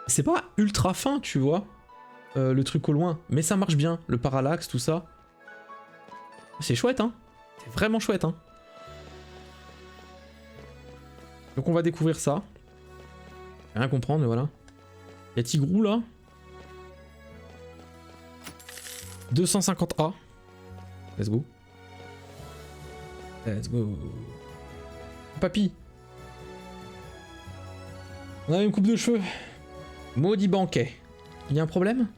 C'est pas ultra fin, tu vois. Le truc au loin. Mais ça marche bien. Le parallaxe, tout ça. C'est chouette, hein. C'est vraiment chouette, hein. Donc on va découvrir ça. Rien comprendre, mais voilà. Y'a Tigrou là. 250A. Let's go. Let's go. Papy. On a une coupe de cheveux. Maudit banquet. Il y a un problème?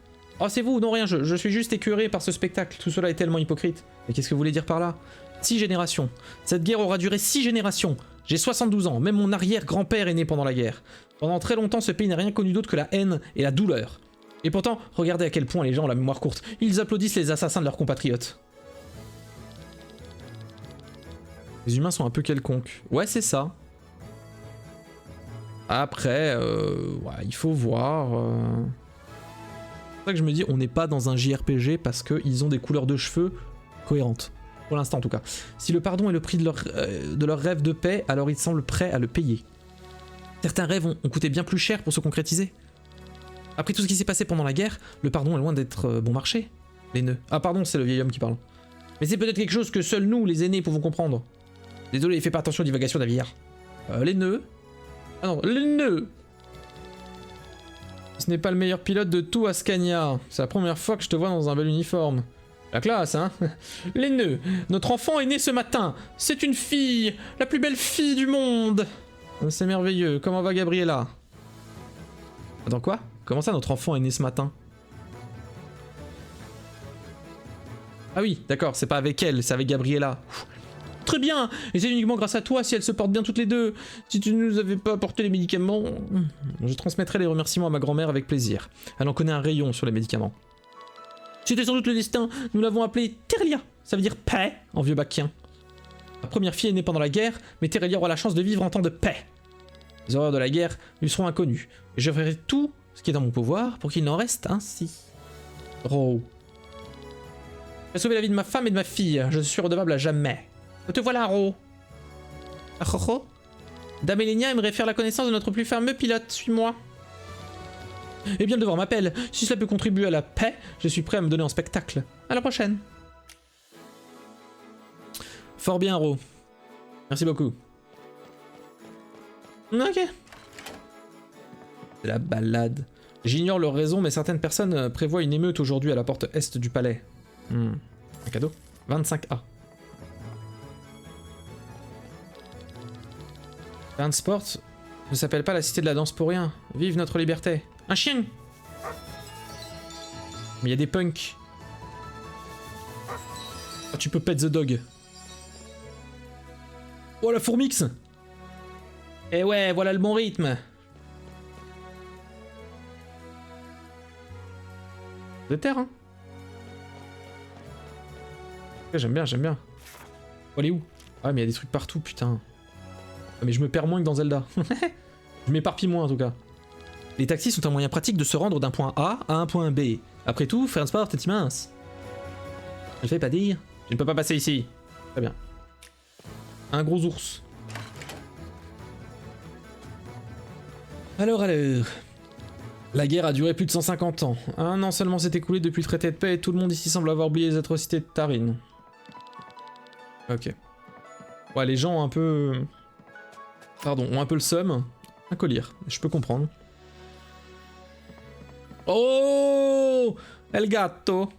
Oh, c'est vous? Non, rien, je suis juste écœuré par ce spectacle. Tout cela est tellement hypocrite. Mais qu'est-ce que vous voulez dire par là? 6 générations. Cette guerre aura duré 6 générations. J'ai 72 ans. Même mon arrière-grand-père est né pendant la guerre. Pendant très longtemps, ce pays n'a rien connu d'autre que la haine et la douleur. Et pourtant, regardez à quel point les gens ont la mémoire courte. Ils applaudissent les assassins de leurs compatriotes. Les humains sont un peu quelconques. Ouais, c'est ça. Après, ouais, il faut voir. C'est pour ça que je me dis, on n'est pas dans un JRPG parce qu'ils ont des couleurs de cheveux cohérentes. Pour l'instant, en tout cas. Si le pardon est le prix de leur rêve de paix, alors ils semblent prêts à le payer. Certains rêves ont coûté bien plus cher pour se concrétiser. Après tout ce qui s'est passé pendant la guerre, le pardon est loin d'être bon marché. Les nœuds. Ah pardon, c'est le vieil homme qui parle. Mais c'est peut-être quelque chose que seuls nous, les aînés, pouvons comprendre. Désolé, fais pas attention aux divagations d'Avillard. Les nœuds. Ah non, les nœuds. Ce n'est pas le meilleur pilote de tout Ascania. C'est la première fois que je te vois dans un bel uniforme. La classe, hein. Les nœuds. Notre enfant est né ce matin. C'est une fille. La plus belle fille du monde. C'est merveilleux. Comment va Gabriella? Attends, quoi? Comment ça, notre enfant est né ce matin? Ah oui, d'accord, c'est pas avec elle, c'est avec Gabriella. Très bien, et c'est uniquement grâce à toi si elles se portent bien toutes les deux. Si tu ne nous avais pas apporté les médicaments, je transmettrai les remerciements à ma grand-mère avec plaisir. Elle en connaît un rayon sur les médicaments. C'était sans doute le destin, nous l'avons appelée Terlia, ça veut dire paix en vieux bacchien. La première fille est née pendant la guerre, mais Terlia aura la chance de vivre en temps de paix. Les horreurs de la guerre lui seront inconnues, et je ferai tout ce qui est dans mon pouvoir pour qu'il n'en reste ainsi. Ro. J'ai sauvé la vie de ma femme et de ma fille, je suis redevable à jamais. Te voilà, Ro. Ah, Ro. Dame Elenia aimerait faire la connaissance de notre plus fameux pilote, suis-moi. Eh bien, le devoir m'appelle. Si cela peut contribuer à la paix, je suis prêt à me donner en spectacle. À la prochaine. Fort bien, Ro. Merci beaucoup. Ok. C'est la balade. J'ignore leur raison, mais certaines personnes prévoient une émeute aujourd'hui à la porte est du palais. Un cadeau. 25A. Sport ne s'appelle pas la cité de la danse pour rien. Vive notre liberté. Un chien. Mais il y a des punks. Oh, tu peux pet the dog. Oh, la fourmix. Eh ouais, voilà le bon rythme. De terre, hein. Ouais, j'aime bien, j'aime bien. Oh, elle est où? Ah, mais il y a des trucs partout, putain. Ah, mais je me perds moins que dans Zelda. Je m'éparpille moins, en tout cas. Les taxis sont un moyen pratique de se rendre d'un point A à un point B. Après tout, faire un sport est immense. Je ne fais pas dire. Je ne peux pas passer ici. Très bien. Un gros ours. Alors. La guerre a duré plus de 150 ans. Un an seulement s'est écoulé depuis le traité de paix et tout le monde ici semble avoir oublié les atrocités de Tarine. Ok. Ouais, les gens ont un peu... Pardon, ont un peu le seum. Un collier, je peux comprendre. Oh, El Gatto.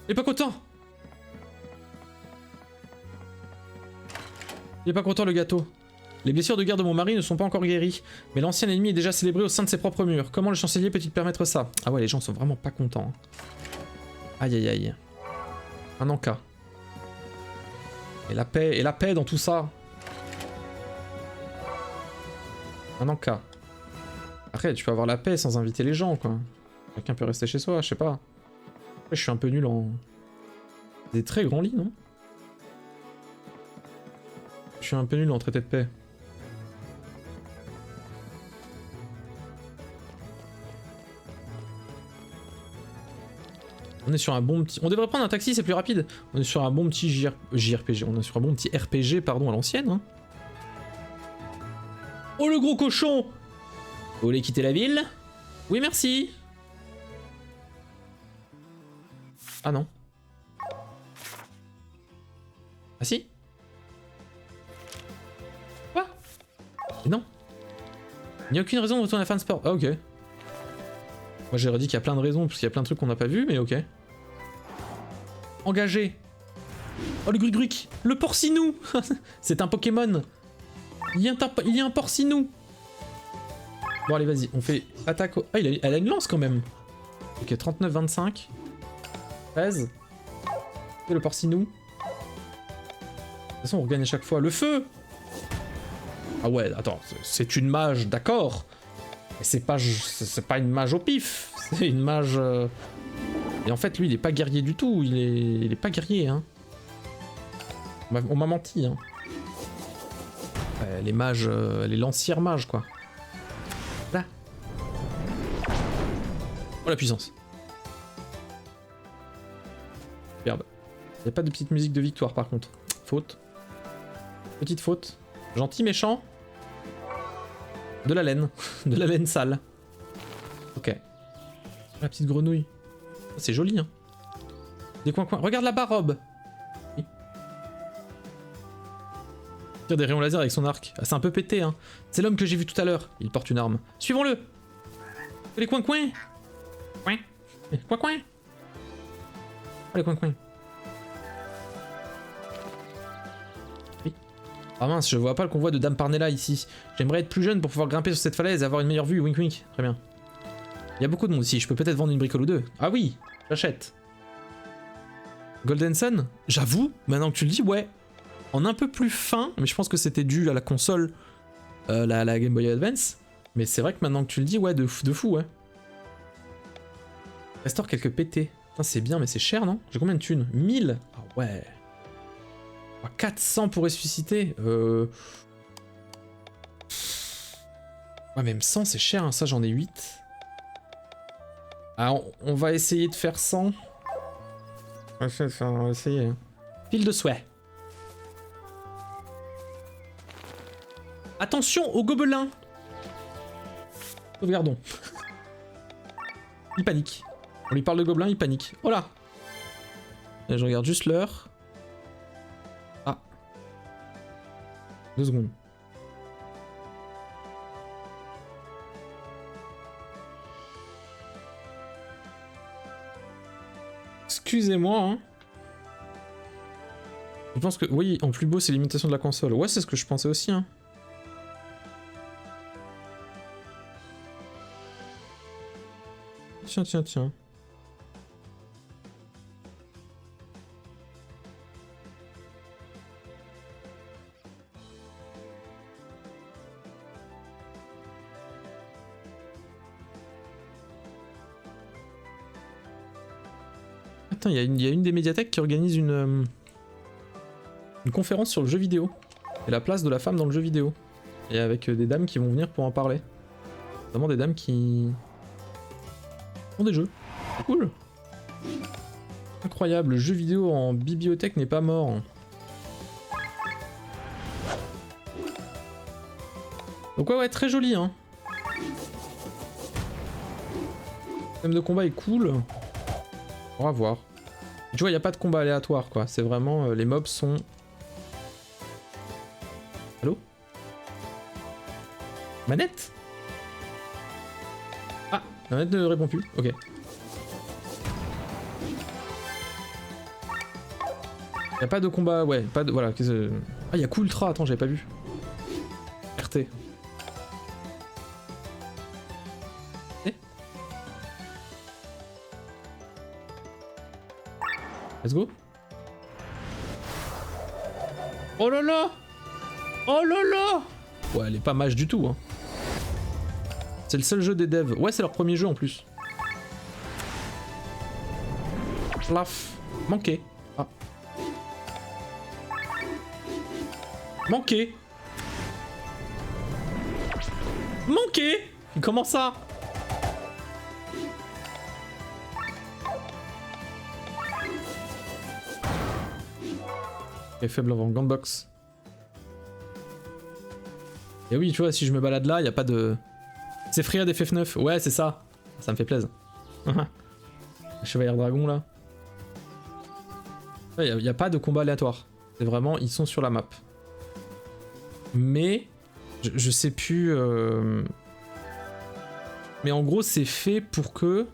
Il est pas content. Il est pas content, le gâteau. Les blessures de guerre de mon mari ne sont pas encore guéries, mais l'ancien ennemi est déjà célébré au sein de ses propres murs. Comment le chancelier peut-il permettre ça? Ah ouais, les gens sont vraiment pas contents. Aïe aïe aïe. Un encas. Et la paix dans tout ça. Un encas. Après, tu peux avoir la paix sans inviter les gens, quoi. Quelqu'un peut rester chez soi, je sais pas. Après, je suis un peu nul en... Des très grands lits, non? Je suis un peu nul en traité de paix. On est sur un bon petit... On devrait prendre un taxi, c'est plus rapide. On est sur un bon petit JRPG. On est sur un bon petit RPG, pardon, à l'ancienne. Hein. Oh, le gros cochon! Vous voulez quitter la ville? Oui, merci. Ah non. Ah si? Quoi? Mais non. Il n'y a aucune raison de retourner à Fan Sport. Ah ok. Moi j'aurais dit qu'il y a plein de raisons, parce qu'il y a plein de trucs qu'on n'a pas vu, mais ok. Engagé. Oh le Grugruc. Le Porcinou. C'est un Pokémon. Il y a un Porcinou. Bon allez vas-y, on fait attaque au... Ah elle a une lance quand même. Ok, 39, 25. 13. Et le Porcinou. De toute façon on regagne à chaque fois. Le feu. Ah ouais, attends, c'est une mage, d'accord. Mais c'est pas une mage au pif. C'est une mage... Et en fait lui il est pas guerrier du tout. Il est pas guerrier hein. On m'a menti hein. Les mages, les lancières mages quoi. Là. Oh la puissance. Merde. Y a pas de petite musique de victoire par contre. Faute. Petite faute. Gentil méchant. De la laine. De la laine sale. Ok. La petite grenouille. C'est joli hein. Des coins-coins. Regarde là-bas Rob. Tire des rayons laser avec son arc. Ah, c'est un peu pété hein. C'est l'homme que j'ai vu tout à l'heure. Il porte une arme. Suivons-le. Les coins-coins. Coin. Coin-coin. Oh les coins-coins. Oui. Ah mince, je vois pas le convoi de Dame Parnella ici. J'aimerais être plus jeune pour pouvoir grimper sur cette falaise et avoir une meilleure vue. Wink wink. Très bien. Il y a beaucoup de monde ici. Je peux peut-être vendre une bricole ou deux. Ah oui, j'achète. Golden Sun. J'avoue, maintenant que tu le dis, ouais. En un peu plus fin, mais je pense que c'était dû à la console, la Game Boy Advance. Mais c'est vrai que maintenant que tu le dis, ouais, de fou, ouais. Restaure quelques PT. C'est bien, mais c'est cher, non? J'ai combien de thunes? 1000. Ah ouais. 400 pour ressusciter. Ouais, même 100, c'est cher, hein. Ça, j'en ai 8. Ah, on va essayer de faire 100. On va essayer. Pile de souhait. Attention aux gobelins. Sauvegardons. Il panique. On lui parle de gobelins, il panique. Oh là. Et je regarde juste l'heure. Ah. 2 secondes. Excusez-moi, hein. Je pense que, oui, en plus beau, c'est l'imitation de la console. Ouais, c'est ce que je pensais aussi, hein. Tiens, tiens, tiens. Attends, il y a une des médiathèques qui organise une conférence sur le jeu vidéo. Et la place de la femme dans le jeu vidéo. Et avec des dames qui vont venir pour en parler. Notamment des dames qui... font des jeux. C'est cool. Incroyable, le jeu vidéo en bibliothèque n'est pas mort. Donc ouais, très joli, hein. Le thème de combat est cool. On va voir. Tu vois, il n'y a pas de combat aléatoire, quoi. C'est vraiment... les mobs sont... Allô? Manette? Ah, la manette ne répond plus. Ok. Y a pas de combat, ouais, pas de... Voilà. Ah, y a coup ultra, attends, j'avais pas vu. RT. Let's go. Oh là là! Oh là là! Ouais, elle est pas mage du tout, hein. C'est le seul jeu des devs. Ouais, c'est leur premier jeu en plus. Plaf. Manqué. Ah. Manqué. Manqué. Comment ça? Ok, faible avant Gantbox. Et oui, tu vois, si je me balade là, y a pas de... C'est Freya des FF9. Ouais, c'est ça. Ça me fait plaisir. Chevalier Dragon là. Ouais, y a pas de combat aléatoire. C'est vraiment, ils sont sur la map. Mais je sais plus. Mais en gros, c'est fait pour que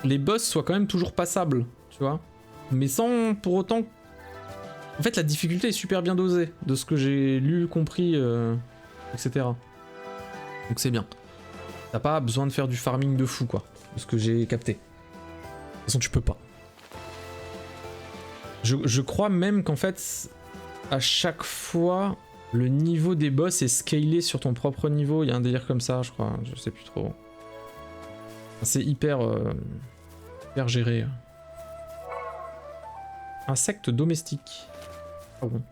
les boss soient quand même toujours passables, tu vois. Mais sans pour autant... En fait, la difficulté est super bien dosée, de ce que j'ai lu, compris, etc. Donc c'est bien. T'as pas besoin de faire du farming de fou, quoi. De ce que j'ai capté. De toute façon, tu peux pas. Je crois même qu'en fait, à chaque fois, le niveau des boss est scalé sur ton propre niveau. Il y a un délire comme ça, je crois. Je sais plus trop. C'est hyper géré. Insecte domestique. Ah bon.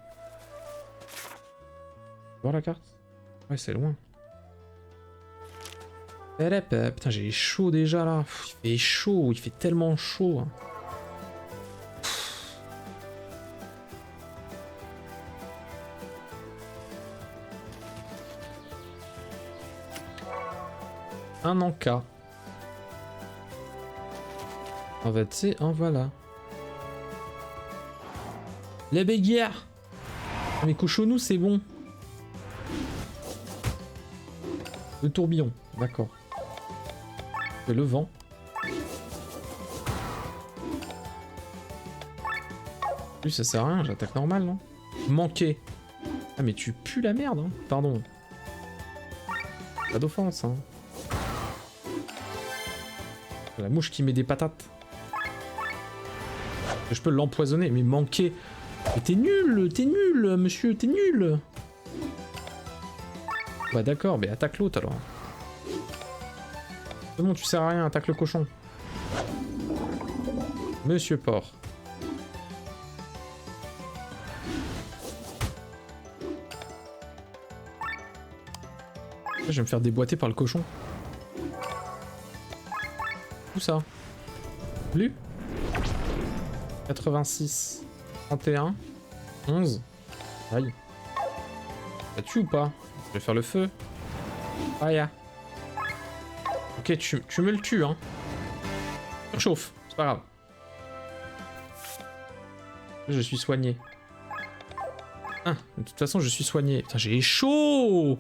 Voir la carte? Ouais, c'est loin. Putain, j'ai chaud déjà là. Il fait chaud, il fait tellement chaud. Un encas. En fait, c'est un voilà. La béguerre. Mais cochonnou, c'est bon. Le tourbillon, d'accord. Et le vent. Lui, ça sert à rien, j'attaque normal, non? Manquer. Ah, mais tu pues la merde, hein. Pardon. Pas d'offense, hein. La mouche qui met des patates. Je peux l'empoisonner, mais manquer. Mais t'es nul, monsieur, t'es nul. Bah d'accord, mais attaque l'autre alors. C'est bon, tu sers à rien, attaque le cochon. Monsieur Porc. Je vais me faire déboîter par le cochon. Où ça? Plus 86. 31. 11. Aïe. Ça tue ou pas? Je vais faire le feu. Aïe. Ok, tu me le tues, hein. Chauffe, c'est pas grave. Je suis soigné. Ah, de toute façon, je suis soigné. Putain, j'ai chaud.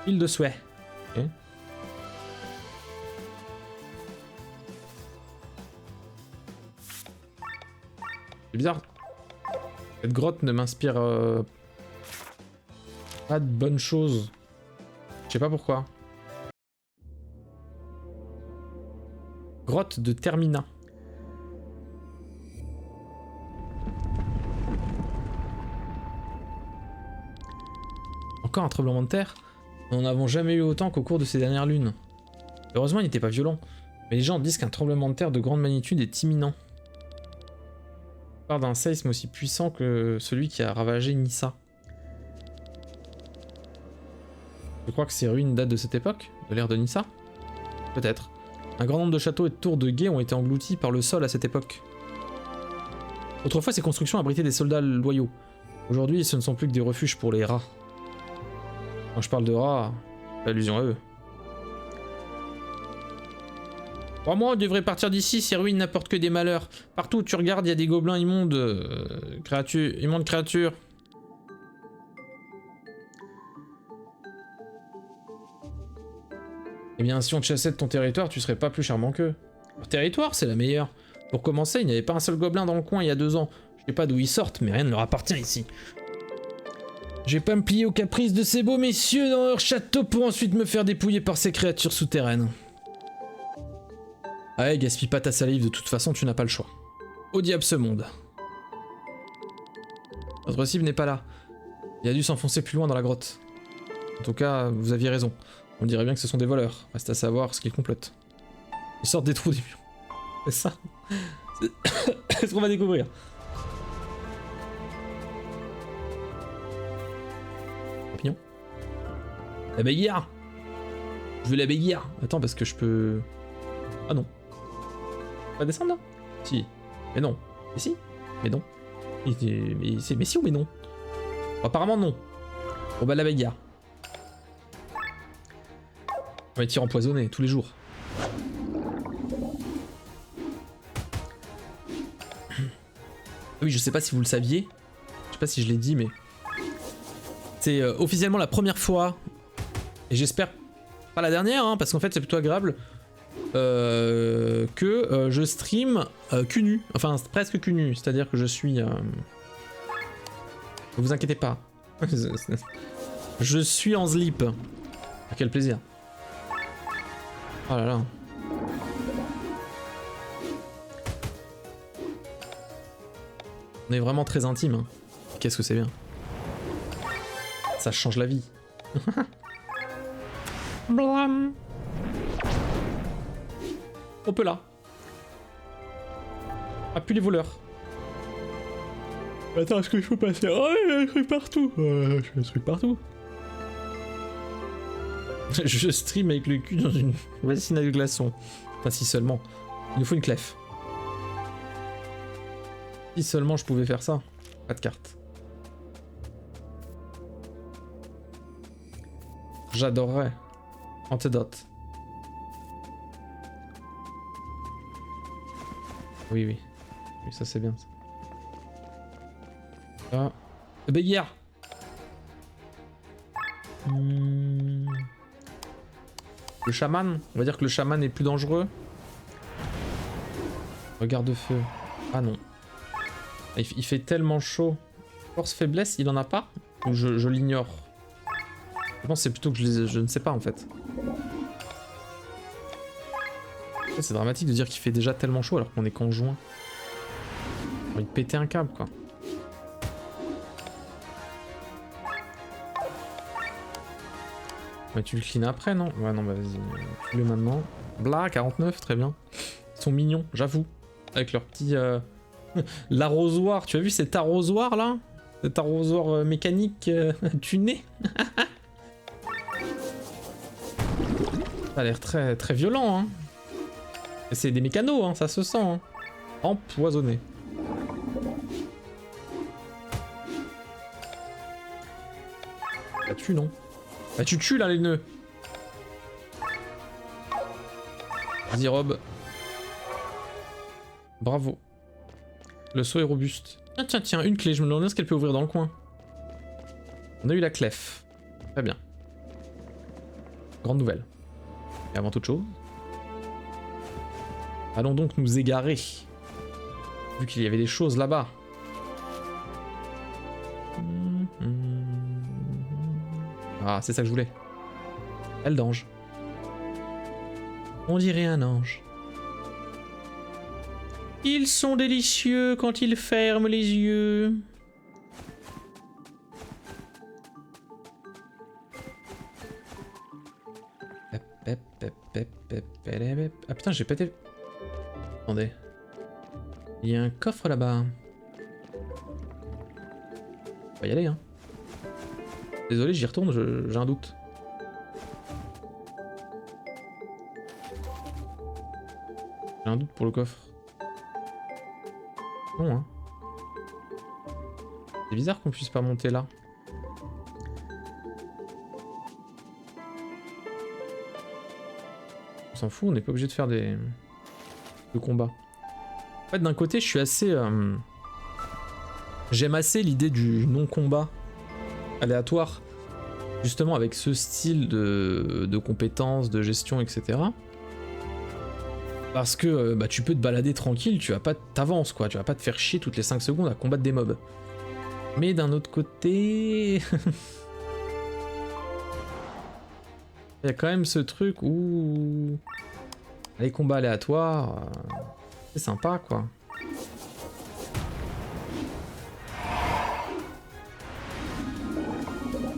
Île de souhait. Ok. C'est bizarre. Cette grotte ne m'inspire pas de bonnes choses. Je sais pas pourquoi. Grotte de Termina. Encore un tremblement de terre? Nous n'en avons jamais eu autant qu'au cours de ces dernières lunes. Heureusement, il n'était pas violent. Mais les gens disent qu'un tremblement de terre de grande magnitude est imminent. On parle d'un séisme aussi puissant que celui qui a ravagé Nissa. Je crois que ces ruines datent de cette époque, de l'ère de Nissa. Peut-être. Un grand nombre de châteaux et de tours de guet ont été engloutis par le sol à cette époque. Autrefois, ces constructions abritaient des soldats loyaux. Aujourd'hui, ce ne sont plus que des refuges pour les rats. Quand je parle de rats, allusion à eux. Crois-moi, on devrait partir d'ici, ces ruines n'apportent que des malheurs. Partout où tu regardes, il y a des gobelins immondes. Immondes créatures. Eh bien, si on te chassait de ton territoire, tu serais pas plus charmant qu'eux. Leur territoire, c'est la meilleure. Pour commencer, il n'y avait pas un seul gobelin dans le coin il y a 2 ans. Je sais pas d'où ils sortent, mais rien ne leur appartient ici. Je vais pas me plier aux caprices de ces beaux messieurs dans leur château pour ensuite me faire dépouiller par ces créatures souterraines. Ouais, gaspille pas ta salive, de toute façon tu n'as pas le choix. Au diable ce monde. Notre cible n'est pas là. Il a dû s'enfoncer plus loin dans la grotte. En tout cas, vous aviez raison. On dirait bien que ce sont des voleurs. Reste à savoir ce qu'ils complotent. Ils sortent des trous des murs. C'est ça. C'est ce qu'on va découvrir. Champignon. La béguerre. Je veux la béguerre. Attends, parce que je peux... Ah non. On va descendre là? Si. Mais non. Mais si. Mais non. Mais si ou mais non? Apparemment non. Bon bah la béguerre. On va être empoisonné tous les jours. Oui, je sais pas si vous le saviez. Je sais pas si je l'ai dit, mais... C'est officiellement la première fois, et j'espère pas la dernière, hein, parce qu'en fait c'est plutôt agréable, que je stream cul nu, enfin presque cul nu, c'est-à-dire que je suis... Ne vous inquiétez pas. Je suis en slip. Quel plaisir. Oh là là. On est vraiment très intime. Hein. Qu'est-ce que c'est bien. Ça change la vie. Blam. Hop là. Appuie les voleurs. Attends, est-ce que je peux passer? Oh, il y a des trucs partout. Je fais des trucs partout. Je stream avec le cul dans une bassine à glaçons. Enfin, si seulement. Il nous faut une clef. Si seulement je pouvais faire ça. Pas de carte. J'adorerais. Antidote. Oui, oui. Oui, ça c'est bien ça. Ah. Béguerre. Le chaman. On va dire que le chaman est plus dangereux. Regarde-feu. Ah non. Il fait tellement chaud. Force faiblesse, il en a pas? Ou je l'ignore? Je pense que c'est plutôt que je ne sais pas en fait. C'est dramatique de dire qu'il fait déjà tellement chaud alors qu'on est qu'en juin. J'ai envie de péter un câble quoi. Ouais, tu le clean après non? Ouais non bah vas-y, tue-le maintenant. Blah, 49, très bien. Ils sont mignons, j'avoue. Avec leur petit... l'arrosoir, tu as vu cet arrosoir là? Cet arrosoir mécanique tuné. Ça a l'air très, très violent hein. C'est des mécanos hein, ça se sent hein. Empoisonné. Bah tu non. Bah tu tues là les nœuds. Vas-y Rob. Bravo. Le seau est robuste. Tiens, tiens, tiens, une clé, je me demande ce qu'elle peut ouvrir dans le coin. On a eu la clef. Très bien. Grande nouvelle. Et avant toute chose, allons donc nous égarer. Vu qu'il y avait des choses là-bas. Ah, c'est ça que je voulais. Elle d'ange. On dirait un ange. Ils sont délicieux quand ils ferment les yeux. Ah putain, j'ai pété. Attendez. Il y a un coffre là-bas. On va y aller, hein. Désolé, j'y retourne, j'ai un doute. J'ai un doute pour le coffre. Non, hein. C'est bizarre qu'on puisse pas monter là. On s'en fout, on n'est pas obligé de faire des combats. En fait, d'un côté, je suis assez... J'aime assez l'idée du non-combat aléatoire. Justement, avec ce style de compétences, de gestion, etc. Parce que bah, tu peux te balader tranquille, tu vas pas t'avances quoi, tu vas pas te faire chier toutes les 5 secondes à combattre des mobs. Mais d'un autre côté... Il y a quand même ce truc où... Les combats aléatoires... C'est sympa quoi.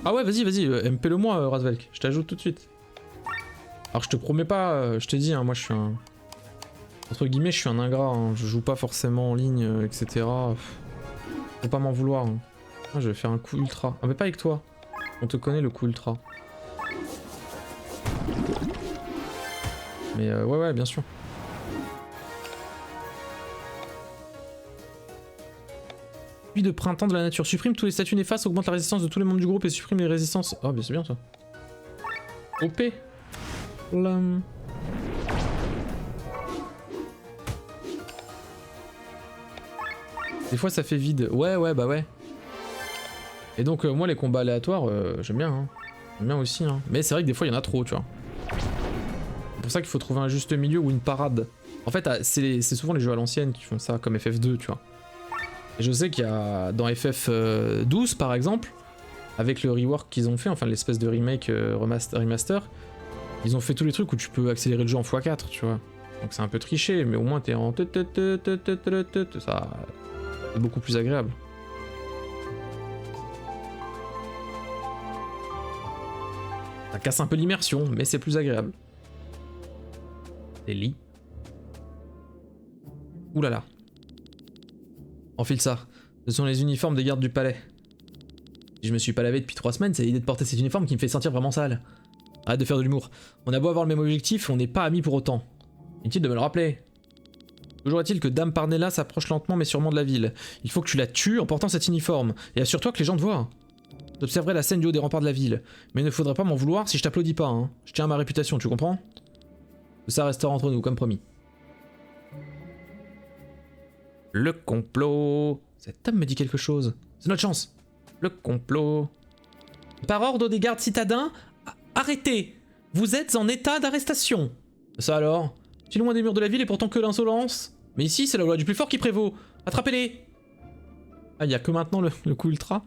Ah ouais, vas-y, vas-y, MP le moi, Razvelk, je t'ajoute tout de suite. Alors je te promets pas, je t'ai dit, hein, moi je suis un... Entre guillemets, je suis un ingrat, hein. Je joue pas forcément en ligne, etc. Faut pas m'en vouloir. Hein. Ah, je vais faire un coup ultra. Ah mais pas avec toi. On te connaît le coup ultra. Mais ouais, ouais, bien sûr. Puis de printemps de la nature. Supprime tous les statuts néfastes, augmente la résistance de tous les membres du groupe et supprime les résistances. Oh, bien c'est bien ça. OP. Blam. Des fois ça fait vide. Ouais, ouais, bah ouais. Et donc moi les combats aléatoires, j'aime bien. Hein. J'aime bien aussi. Hein. Mais c'est vrai que des fois il y en a trop, tu vois. C'est pour ça qu'il faut trouver un juste milieu ou une parade. En fait, c'est souvent les jeux à l'ancienne qui font ça, comme FF2, tu vois. Et je sais qu'il y a dans FF12 par exemple, avec le rework qu'ils ont fait, enfin l'espèce de remake remaster, ils ont fait tous les trucs où tu peux accélérer le jeu en x4, tu vois. Donc c'est un peu triché, mais au moins t'es en... Ça... c'est beaucoup plus agréable. Ça casse un peu l'immersion, mais c'est plus agréable. Des lits. Ouh là là. Enfile ça. Ce sont les uniformes des gardes du palais. Si je me suis pas lavé depuis 3 semaines, c'est l'idée de porter cet uniforme qui me fait sentir vraiment sale. Arrête de faire de l'humour. On a beau avoir le même objectif, on n'est pas amis pour autant. Inutile de me le rappeler. Toujours est-il que Dame Parnella s'approche lentement mais sûrement de la ville. Il faut que tu la tues en portant cet uniforme. Et assure-toi que les gens te voient. J'observerai la scène du haut des remparts de la ville. Mais il ne faudrait pas m'en vouloir si je t'applaudis pas, hein. Je tiens à ma réputation, tu comprends? Ça restera entre nous, comme promis. Le complot. Cet homme me dit quelque chose. C'est notre chance. Le complot. Par ordre des gardes citadins, arrêtez. Vous êtes en état d'arrestation. Ça alors? Si loin des murs de la ville et pourtant que l'insolence. Mais ici, c'est la loi du plus fort qui prévaut. Attrapez-les. Ah, il n'y a que maintenant le coup ultra.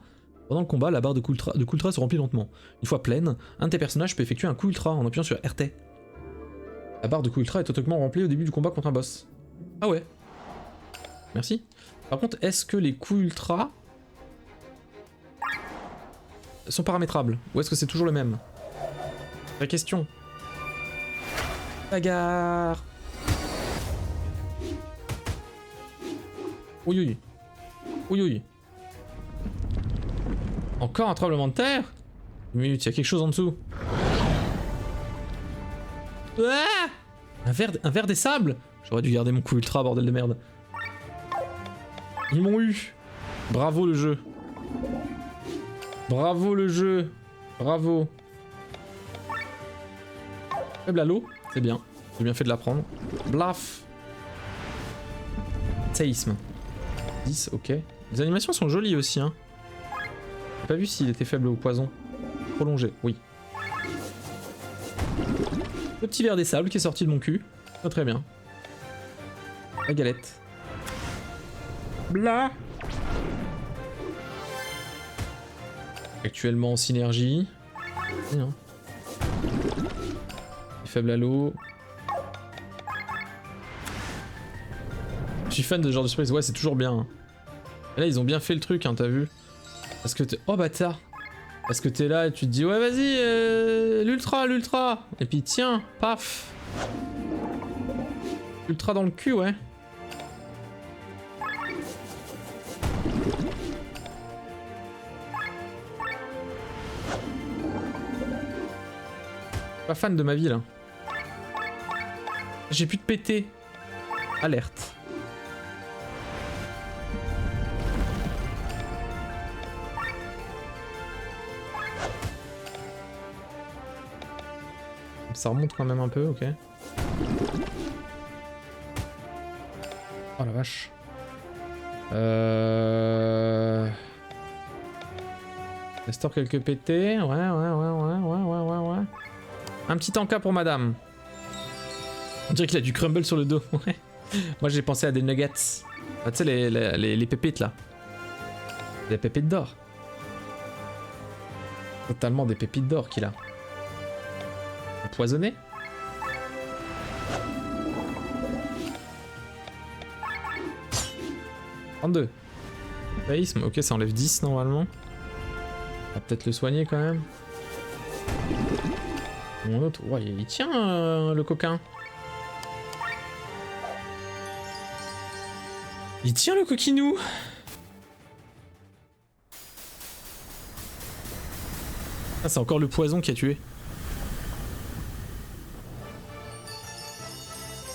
Pendant le combat, la barre de coup ultra se remplit lentement. Une fois pleine, un de tes personnages peut effectuer un coup ultra en appuyant sur RT. La barre de coup ultra est automatiquement remplie au début du combat contre un boss. Ah ouais. Merci. Par contre, est-ce que les coups ultra sont paramétrables? Ou est-ce que c'est toujours le même? Vraie question. Bagarre. Oui oui. Oui oui. Encore un tremblement de terre? Une minute, il y a quelque chose en dessous. Ah, un verre des sables. J'aurais dû garder mon coup ultra, bordel de merde. Ils m'ont eu. Bravo le jeu. Bravo le jeu. Bravo. Faible à l'eau, c'est bien. J'ai bien fait de la prendre. Blaf. Séisme. 10, ok. Les animations sont jolies aussi, hein. J'ai pas vu s'il était faible au poison. Prolongé, oui. Le petit verre des sables qui est sorti de mon cul. Très très bien. La galette. Blah. Actuellement en synergie. Bien. Faible à l'eau. Je suis fan de ce genre de surprise. Ouais, c'est toujours bien. Hein. Et là, ils ont bien fait le truc, hein, t'as vu? Parce que t'es... Oh bâtard. Parce que t'es là et tu te dis ouais vas-y, l'ultra. Et puis tiens, paf. Ultra dans le cul, ouais. Pas fan de ma vie là. J'ai pu te péter. Alerte. Ça remonte quand même un peu, ok. Oh la vache. Restaure quelques pétés. Ouais. Un petit encas pour madame. On dirait qu'il a du crumble sur le dos. Moi j'ai pensé à des nuggets. Ah, tu sais les pépites là. Des pépites d'or. Totalement des pépites d'or qu'il a. Empoisonné. « 32. Séisme, ok, ça enlève 10 normalement. On va peut-être le soigner quand même. Mon autre, ouais, il tient le coquin. Il tient le coquinou. Ah, c'est encore le poison qui a tué.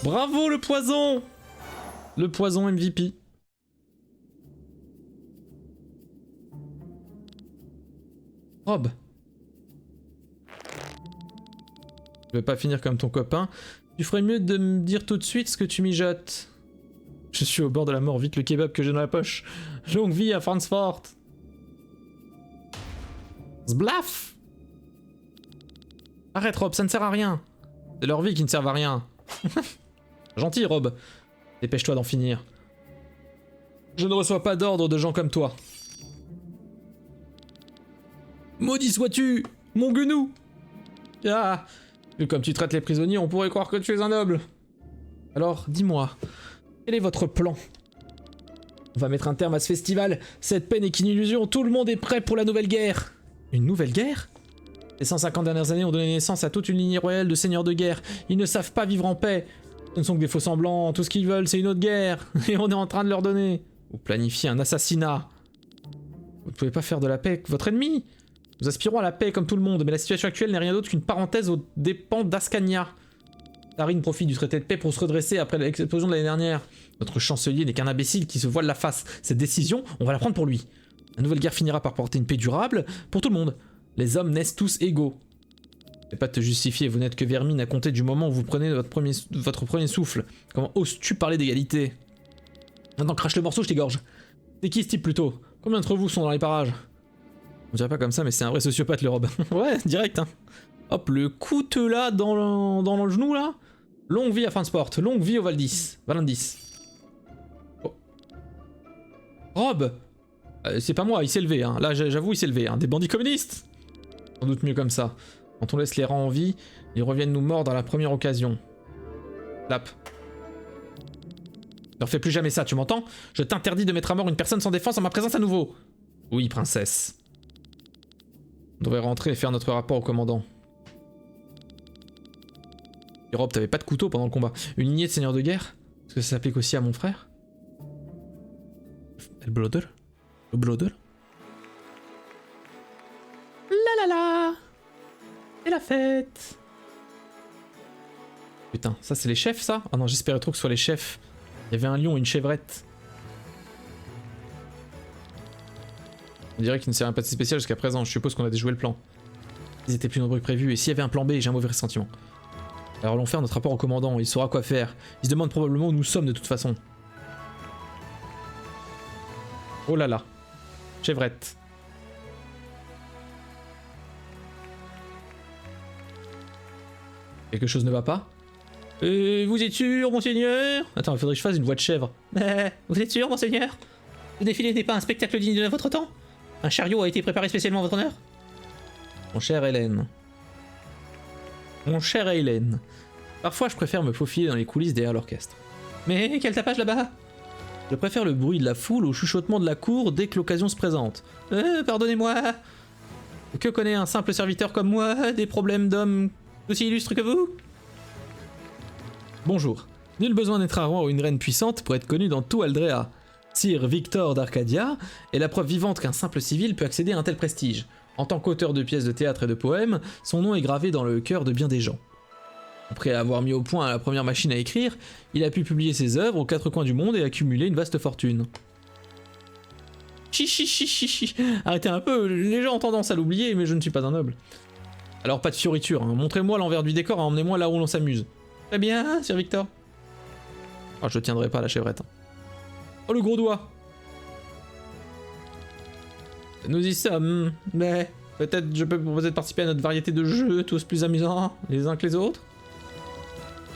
Bravo le poison! Le poison MVP. Robe. Je vais pas finir comme ton copain. Tu ferais mieux de me dire tout de suite ce que tu mijotes. Je suis au bord de la mort, vite le kebab que j'ai dans la poche. Longue vie à Francfort. Zblaf! Arrête Rob, ça ne sert à rien. C'est leur vie qui ne sert à rien. Gentil Rob. Dépêche-toi d'en finir. Je ne reçois pas d'ordre de gens comme toi. Maudit sois-tu, mon guenou! Ah! Vu comme tu traites les prisonniers, on pourrait croire que tu es un noble. Alors, dis-moi, quel est votre plan? On va mettre un terme à ce festival. Cette peine n'est qu'une illusion. Tout le monde est prêt pour la nouvelle guerre. Une nouvelle guerre? Les 150 dernières années ont donné naissance à toute une lignée royale de seigneurs de guerre. Ils ne savent pas vivre en paix. Ce ne sont que des faux semblants. Tout ce qu'ils veulent, c'est une autre guerre. Et on est en train de leur donner. Vous planifiez un assassinat. Vous ne pouvez pas faire de la paix avec votre ennemi. Nous aspirons à la paix comme tout le monde, mais la situation actuelle n'est rien d'autre qu'une parenthèse aux dépens d'Ascania. Tarine profite du traité de paix pour se redresser après l'explosion de l'année dernière. Notre chancelier n'est qu'un imbécile qui se voile la face. Cette décision, on va la prendre pour lui. La nouvelle guerre finira par porter une paix durable pour tout le monde. Les hommes naissent tous égaux. Je ne vais pas te justifier, vous n'êtes que vermine à compter du moment où vous prenez votre premier souffle. Comment oses-tu parler d'égalité? Maintenant crache le morceau, je t'égorge. C'est qui ce type plutôt? Combien d'entre vous sont dans les parages? On dirait pas comme ça, mais c'est un vrai sociopathe le Rob. Ouais, direct hein. Hop, le couteau là dans le genou là. Longue vie à Fransport, longue vie au Valdis. Valendis. Oh. Rob! C'est pas moi, il s'est levé hein. Là j'avoue il s'est levé hein. Des bandits communistes! Sans doute mieux comme ça. Quand on laisse les rangs en vie, ils reviennent nous mordre à la première occasion. Lap. Ne refais plus jamais ça, tu m'entends? Je t'interdis de mettre à mort une personne sans défense en ma présence à nouveau. Oui, princesse. On devrait rentrer et faire notre rapport au commandant. Et Rob, t'avais pas de couteau pendant le combat. Une lignée de seigneurs de guerre? Est-ce que ça s'applique aussi à mon frère? Le Bloder? Le Bloder? La la la! C'est la fête! Putain, ça c'est les chefs ça? Ah non, j'espérais trop que ce soit les chefs. Il y avait un lion et une chevrette. On dirait qu'il ne s'est rien passé de spécial jusqu'à présent, je suppose qu'on a déjoué le plan. Ils étaient plus nombreux que prévu, et s'il y avait un plan B, j'ai un mauvais ressentiment. Alors allons faire notre rapport au commandant, il saura quoi faire. Il se demande probablement où nous sommes de toute façon. Oh là là. Chevrette. Quelque chose ne va pas? Vous êtes sûr, monseigneur? Attends, il faudrait que je fasse une voix de chèvre. Vous êtes sûr, monseigneur? Le défilé n'est pas un spectacle digne de votre temps? Un chariot a été préparé spécialement à votre honneur? Mon cher Hélène. Mon cher Hélène. Parfois, je préfère me faufiler dans les coulisses derrière l'orchestre. Mais quel tapage là-bas? Je préfère le bruit de la foule au chuchotement de la cour dès que l'occasion se présente. Pardonnez-moi. Que connaît un simple serviteur comme moi des problèmes d'hommes aussi illustres que vous? Bonjour. Nul besoin d'être un roi ou une reine puissante pour être connu dans tout Aldrea. Sir Victor d'Arcadia est la preuve vivante qu'un simple civil peut accéder à un tel prestige. En tant qu'auteur de pièces de théâtre et de poèmes, son nom est gravé dans le cœur de bien des gens. Après avoir mis au point la première machine à écrire, il a pu publier ses œuvres aux quatre coins du monde et accumuler une vaste fortune. Chichichichichi. Arrêtez un peu, les gens ont tendance à l'oublier, mais je ne suis pas un noble. Alors pas de fioriture, hein. Montrez-moi l'envers du décor et emmenez-moi là où l'on s'amuse. Très bien, Sir Victor. Oh, je tiendrai pas la chevrette. Oh, le gros doigt. Nous y sommes, mais peut-être je peux vous proposer de participer à notre variété de jeux, tous plus amusants les uns que les autres.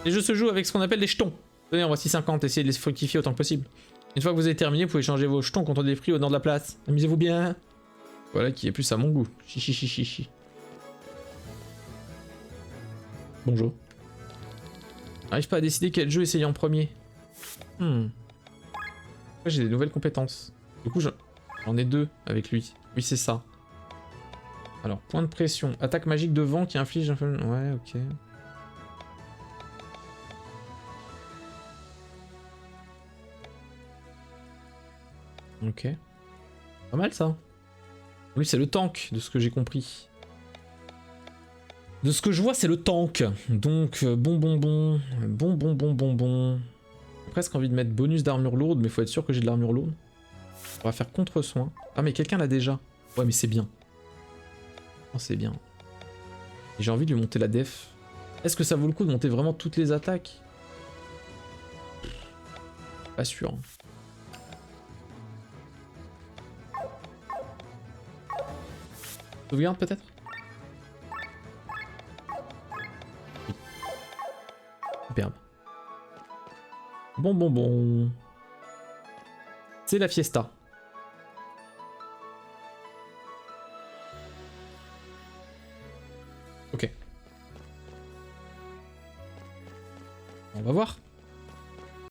Les jeux se jouent avec ce qu'on appelle des jetons. Tenez, en voici 50, essayez de les fructifier autant que possible. Une fois que vous avez terminé, vous pouvez changer vos jetons contre des prix au nord de la place. Amusez-vous bien. Voilà qui est plus à mon goût. Chichichichichi. Bonjour. J'arrive pas à décider quel jeu essayer en premier. J'ai des nouvelles compétences. Du coup, j'en ai deux avec lui. Oui, c'est ça. Alors, point de pression. Attaque magique de vent qui inflige un peu... Ouais, ok. Ok. Pas mal, ça. Lui, c'est le tank, de ce que j'ai compris. De ce que je vois, c'est le tank. Donc, bon. J'ai presque envie de mettre bonus d'armure lourde, mais faut être sûr que j'ai de l'armure lourde. On va faire contre-soin. Ah, mais quelqu'un l'a déjà. Ouais, mais c'est bien. Oh, c'est bien. Et j'ai envie de lui monter la def. Est-ce que ça vaut le coup de monter vraiment toutes les attaques? Pas sûr. Sauvegarde peut-être? Oui. Superbe. Bon. C'est la fiesta. Ok. On va voir.